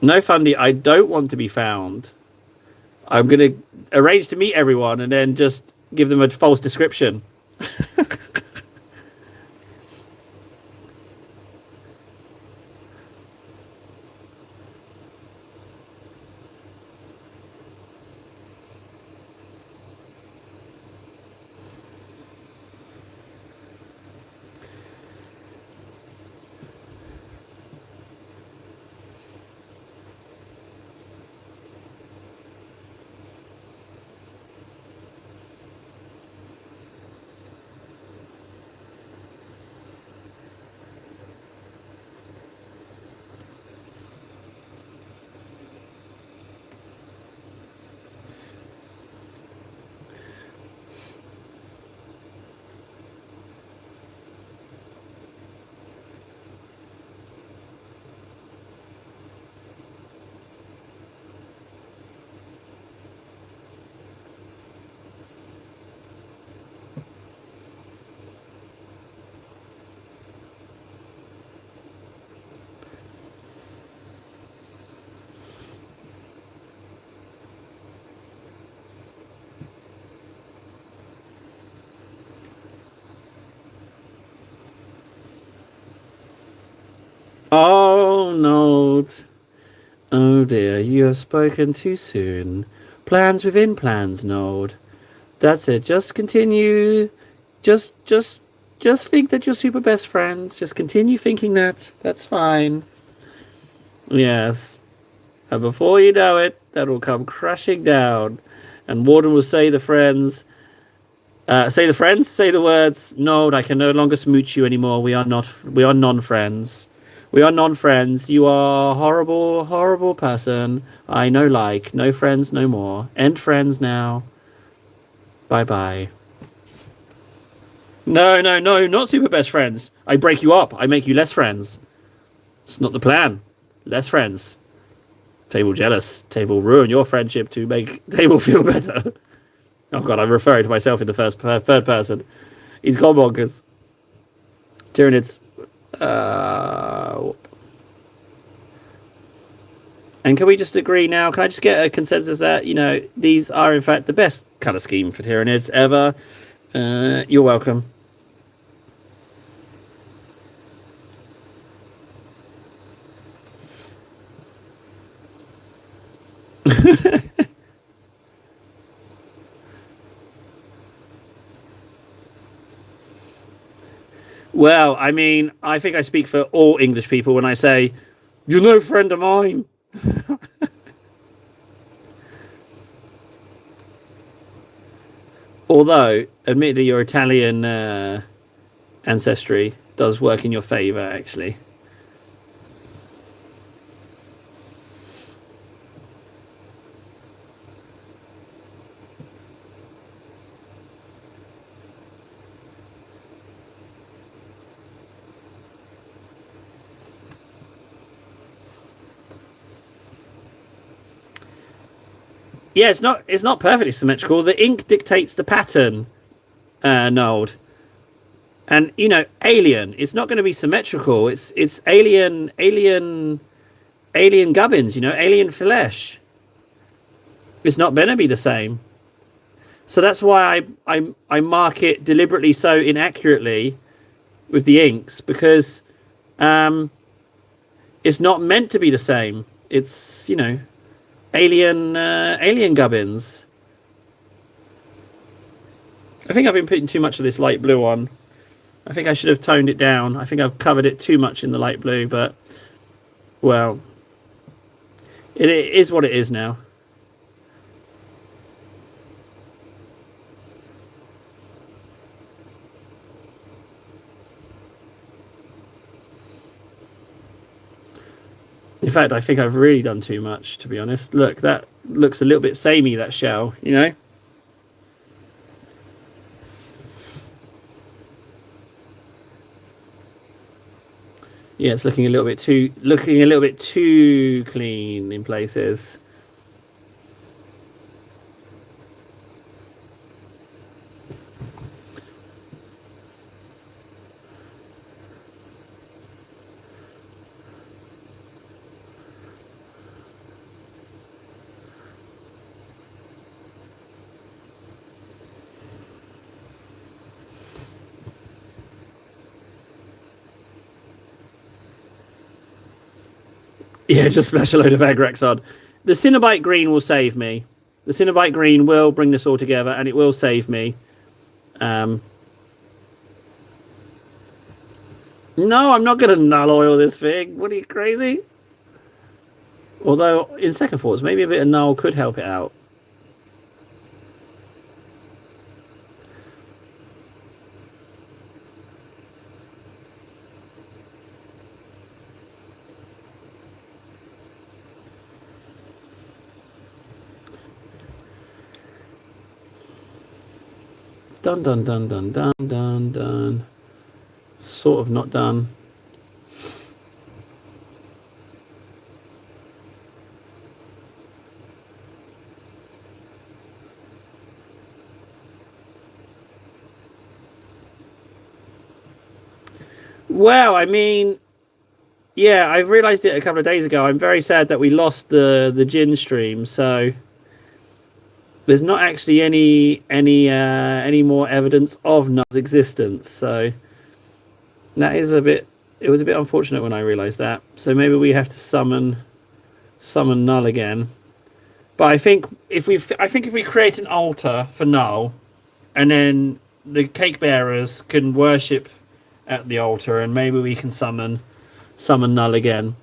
No, Fundy. I don't want to be found. I'm gonna arrange to meet everyone and then just give them a false description. Oh, no. Oh dear, you have spoken too soon. Plans within plans, Node. That's it. Just continue. Just, just, just think that you're super best friends. Just continue thinking that. That's fine. Yes. And before you know it, that will come crashing down. And Warden will say say the words, no, I can no longer smooch you anymore. We are non-friends. We are non-friends. You are a horrible, horrible person. I no like. No friends no more. End friends now. Bye-bye. No, no, no, not super best friends. I break you up. I make you less friends. It's not the plan. Less friends. Table jealous. Table ruin your friendship to make Table feel better. Oh god, I'm referring to myself in the third person. He's gone bonkers. Tyranids. Uh, and can we just agree now? Can I just get a consensus that, these are in fact the best colour scheme for Tyranids ever? You're welcome. Well, I mean, I think I speak for all English people when I say, you're no friend of mine. Although, admittedly, your Italian ancestry does work in your favour, actually. Yeah, it's not perfectly symmetrical. The ink dictates the pattern, Nold. And alien. It's not going to be symmetrical. It's alien gubbins. Alien flesh. It's not going to be the same. So that's why I mark it deliberately so inaccurately with the inks because it's not meant to be the same. It's alien gubbins. I think I've been putting too much of this light blue on. I think I should have toned it down. I think I've covered it too much in the light blue, but well, it is what it is now. In fact, I think I've really done too much, to be honest. Look, that looks a little bit samey, that shell. Yeah, it's looking a little bit too clean in places. Yeah, just splash a load of Agrex on. The Cinnabite Green will save me. The Cinnabite Green will bring this all together, and it will save me. No, I'm not going to null oil this thing. What are you, crazy? Although, in second thoughts, maybe a bit of null could help it out. Done, done, done, done, done, done, done. Sort of not done. Well, I mean, yeah, I realised it a couple of days ago. I'm very sad that we lost the gin stream, so there's not actually any more evidence of Null's existence. So that is a bit It was a bit unfortunate when I realised that. So maybe we have to summon Null again. But I think if we create an altar for Null, and then the cake bearers can worship at the altar, and maybe we can summon Null again.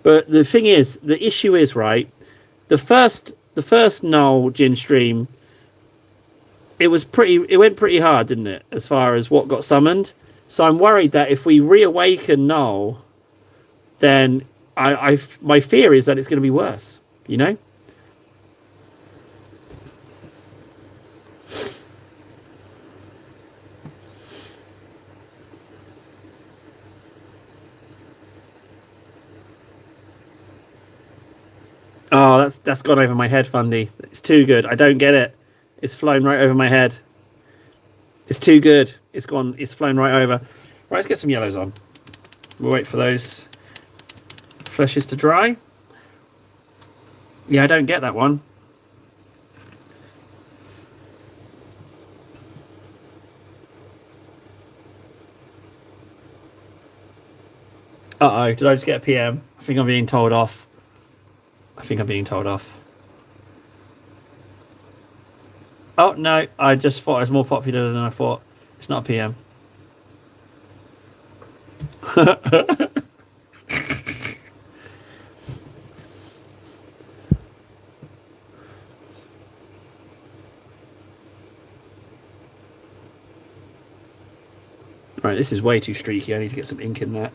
But the thing is, the issue is, right, the first Null Jin stream, it went pretty hard, didn't it, as far as what got summoned. So I'm worried that if we reawaken Null, then my fear is that it's going to be worse, you know? Oh, that's gone over my head, Fundy. It's too good. I don't get it. It's flown right over my head. It's too good. It's gone. It's flown right over. Right, let's get some yellows on. We'll wait for those fleshes to dry. Yeah, I don't get that one. Uh-oh, did I just get a PM? I think I'm being told off. Oh, no, I just thought it was more popular than I thought. It's not a PM. Right, this is way too streaky. I need to get some ink in that.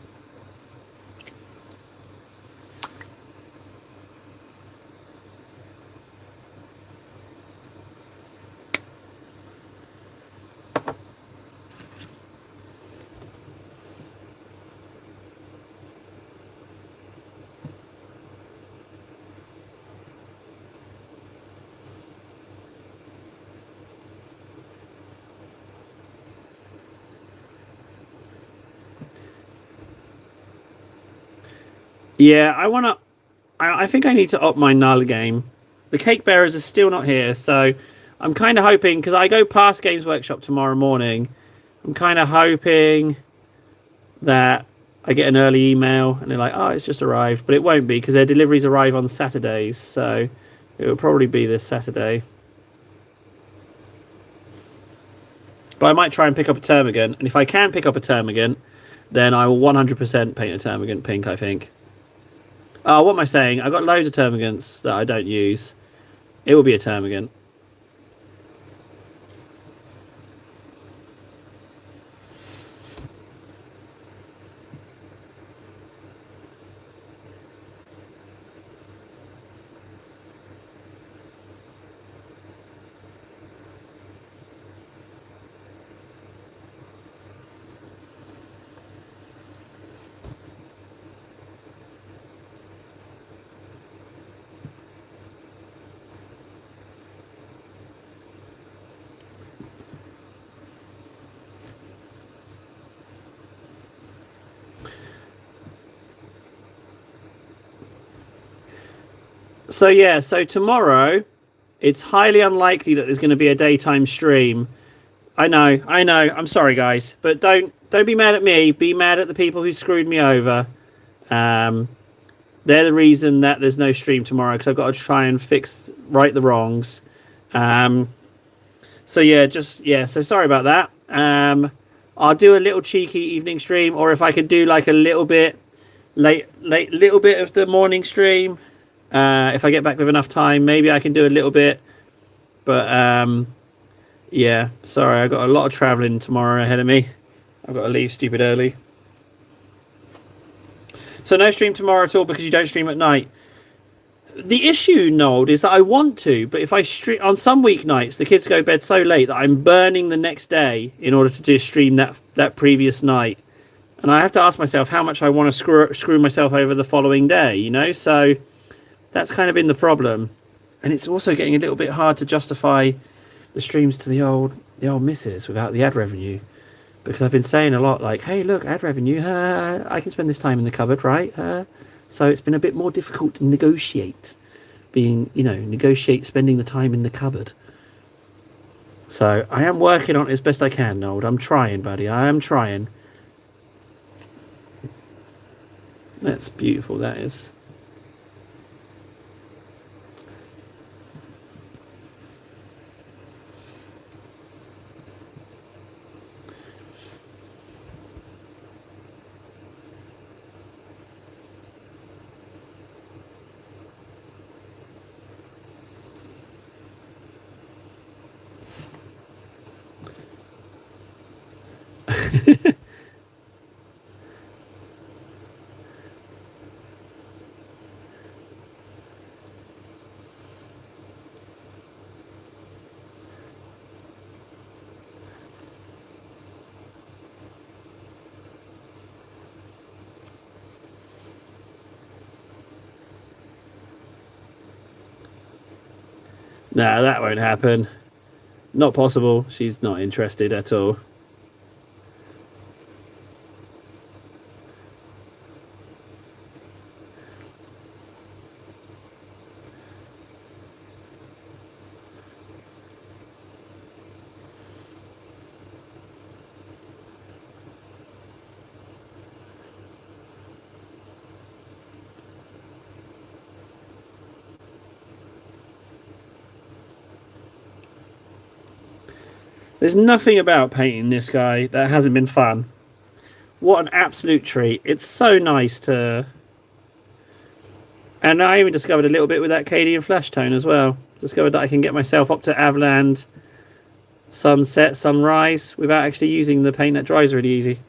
Yeah, I think I need to up my Null game. The cake bearers are still not here, so I'm kind of hoping, because I go past Games Workshop tomorrow morning, I'm kind of hoping that I get an early email and they're like, oh, it's just arrived. But it won't be, because their deliveries arrive on Saturdays, so it will probably be this Saturday. But I might try and pick up a Termagant, and if I can pick up a Termagant, then I will 100% paint a Termagant pink, I think. Oh, what am I saying? I've got loads of Termagants that I don't use. It will be a Termagant. So yeah, so tomorrow, it's highly unlikely that there's going to be a daytime stream. I know. I'm sorry, guys, but don't be mad at me. Be mad at the people who screwed me over. They're the reason that there's no stream tomorrow, because I've got to try and right the wrongs. So yeah, so sorry about that. I'll do a little cheeky evening stream, or if I could do like a little bit little bit of the morning stream. If I get back with enough time, maybe I can do a little bit. But yeah, sorry, I've got a lot of travelling tomorrow ahead of me. I've got to leave stupid early. So no stream tomorrow at all, because you don't stream at night. The issue, Nold, is that I want to, but if I stream on some weeknights, the kids go to bed so late that I'm burning the next day in order to do stream that previous night. And I have to ask myself how much I want to screw myself over the following day, you know? So that's kind of been the problem. And it's also getting a little bit hard to justify the streams to the old missus without the ad revenue. Because I've been saying a lot like, hey, look, ad revenue, I can spend this time in the cupboard, right? So it's been a bit more difficult to negotiate spending the time in the cupboard. So I am working on it as best I can, Nold. I'm trying, buddy. I am trying. That's beautiful, that is. Nah, that won't happen. Not possible. She's not interested at all. There's nothing about painting this guy that hasn't been fun. What an absolute treat. It's so nice to... And I even discovered a little bit with that Cadian flash tone as well. Discovered that I can get myself up to Avland, sunset, sunrise, without actually using the paint that dries really easy.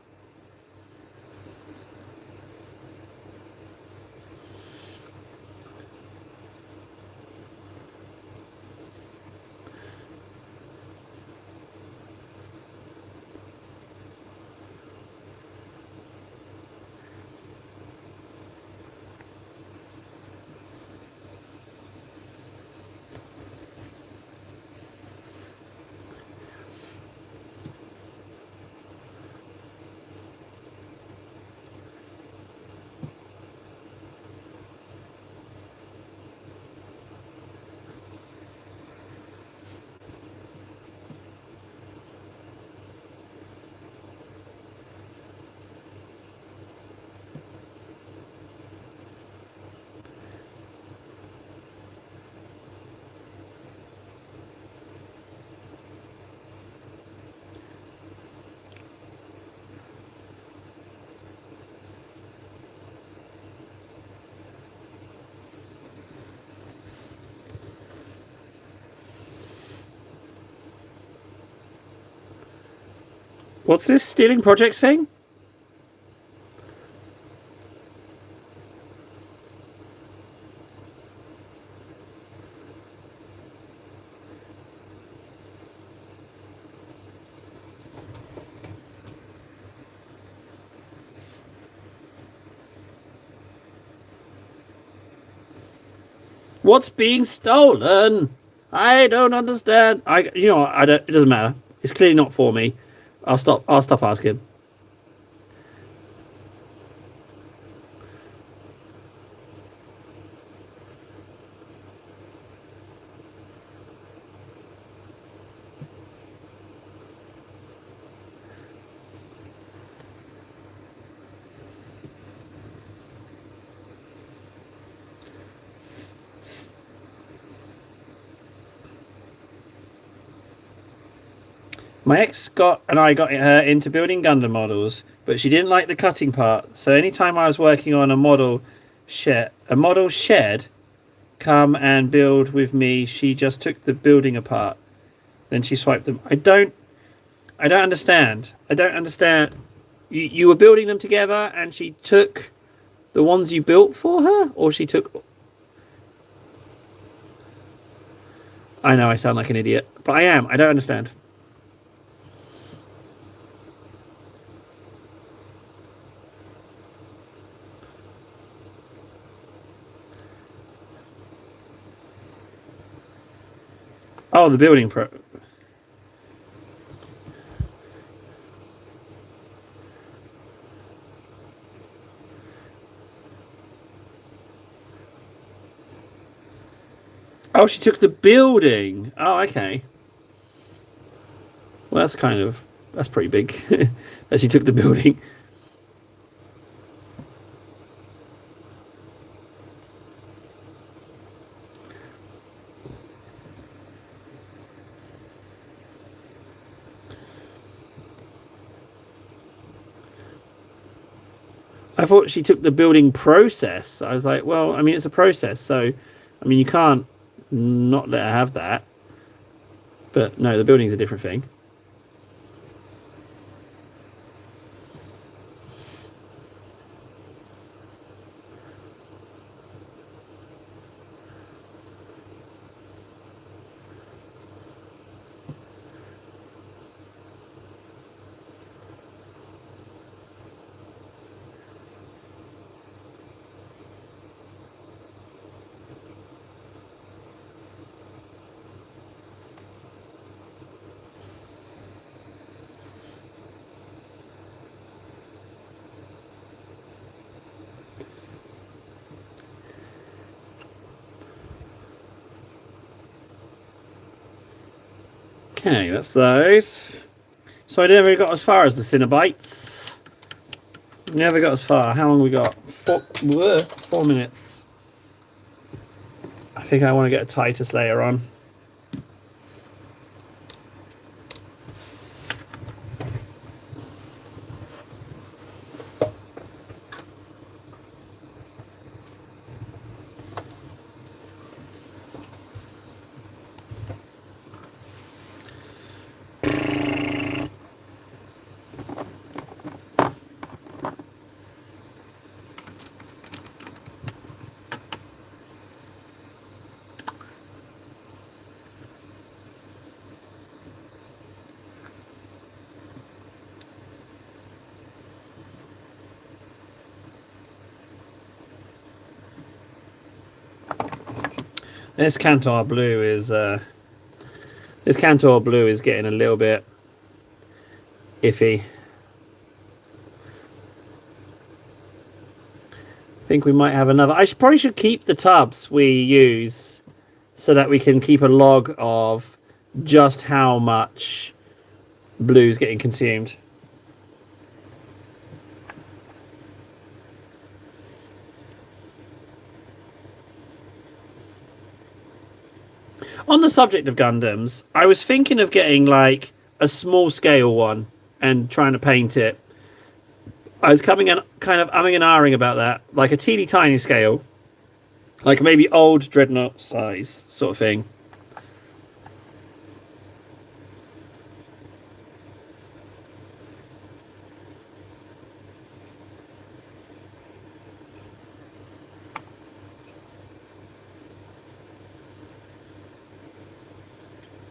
What's this stealing projects thing? What's being stolen? I don't understand. You know what? I don't. It doesn't matter. It's clearly not for me. I'll stop. I'll stop asking. My ex got her into building Gundam models, but she didn't like the cutting part. So anytime I was working on a model shed, come and build with me, she just took the building apart. Then she swiped them. I don't understand. I don't understand. You were building them together, and she took the ones you built for her, or she took. I know I sound like an idiot, but I am. I don't understand. Oh, the building pro. Oh, she took the building. Oh, okay. Well, that's pretty big. That she took the building. I thought she took the building process. I was like, well, I mean, it's a process. So, I mean, you can't not let her have that. But no, the building's a different thing. Okay, that's those. So I never got as far as the Cinnabites. Never got as far. How long we got? 4 minutes. I think I want to get a Titus layer on. This Cantor blue is getting a little bit iffy. I think we might have another. Probably should keep the tubs we use so that we can keep a log of just how much blue is getting consumed. On the subject of Gundams, I was thinking of getting like a small scale one and trying to paint it. I was kind of umming and ahhing about that, like a teeny tiny scale, like maybe old Dreadnought size sort of thing.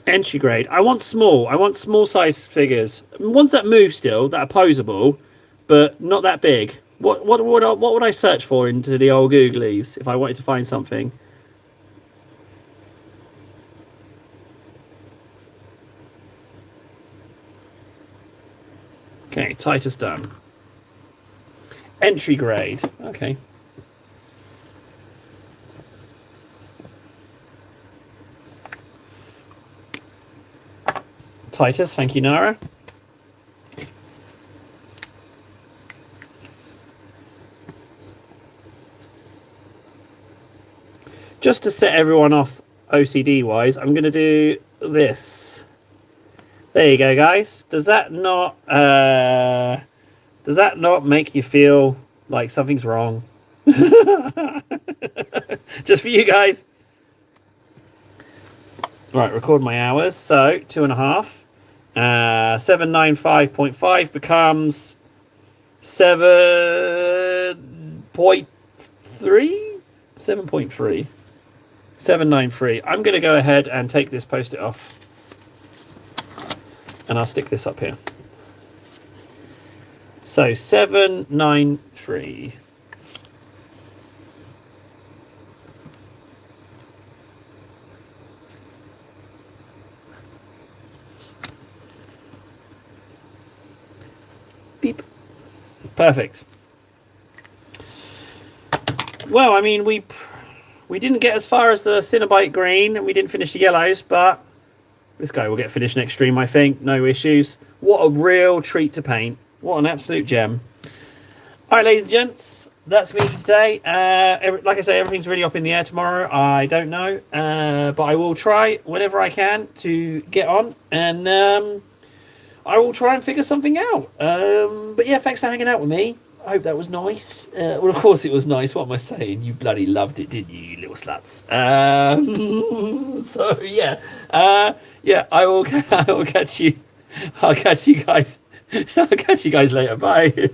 Entry grade. I want small. I want small size figures. Ones that move still, that are posable, but not that big. What would I search for into the old Googlies if I wanted to find something? Okay, Titus done. Entry grade. Okay. Titus, thank you, Nara. Just to set everyone off OCD wise, I'm going to do this. There you go, guys. Does that not make you feel like something's wrong? Just for you guys. Right, record my hours. So 2.5. 795.5 becomes 7.3. 7.3. 793. I'm going to go ahead and take this post-it off. And I'll stick this up here. So 793. Beep. Perfect. Well, I mean, we didn't get as far as the Cinnabite green, and we didn't finish the yellows, but this guy will get finished next stream, I think. No issues. What a real treat to paint. What an absolute gem. All right, ladies and gents, that's me for today. Like I say, everything's really up in the air tomorrow. I don't know, but I will try whenever I can to get on, and I will try and figure something out. But yeah, thanks for hanging out with me. I hope that was nice. Well, of course it was nice. What am I saying? You bloody loved it, didn't you, you little sluts? So yeah, yeah. I will. I will catch you. I'll catch you guys. I'll catch you guys later. Bye.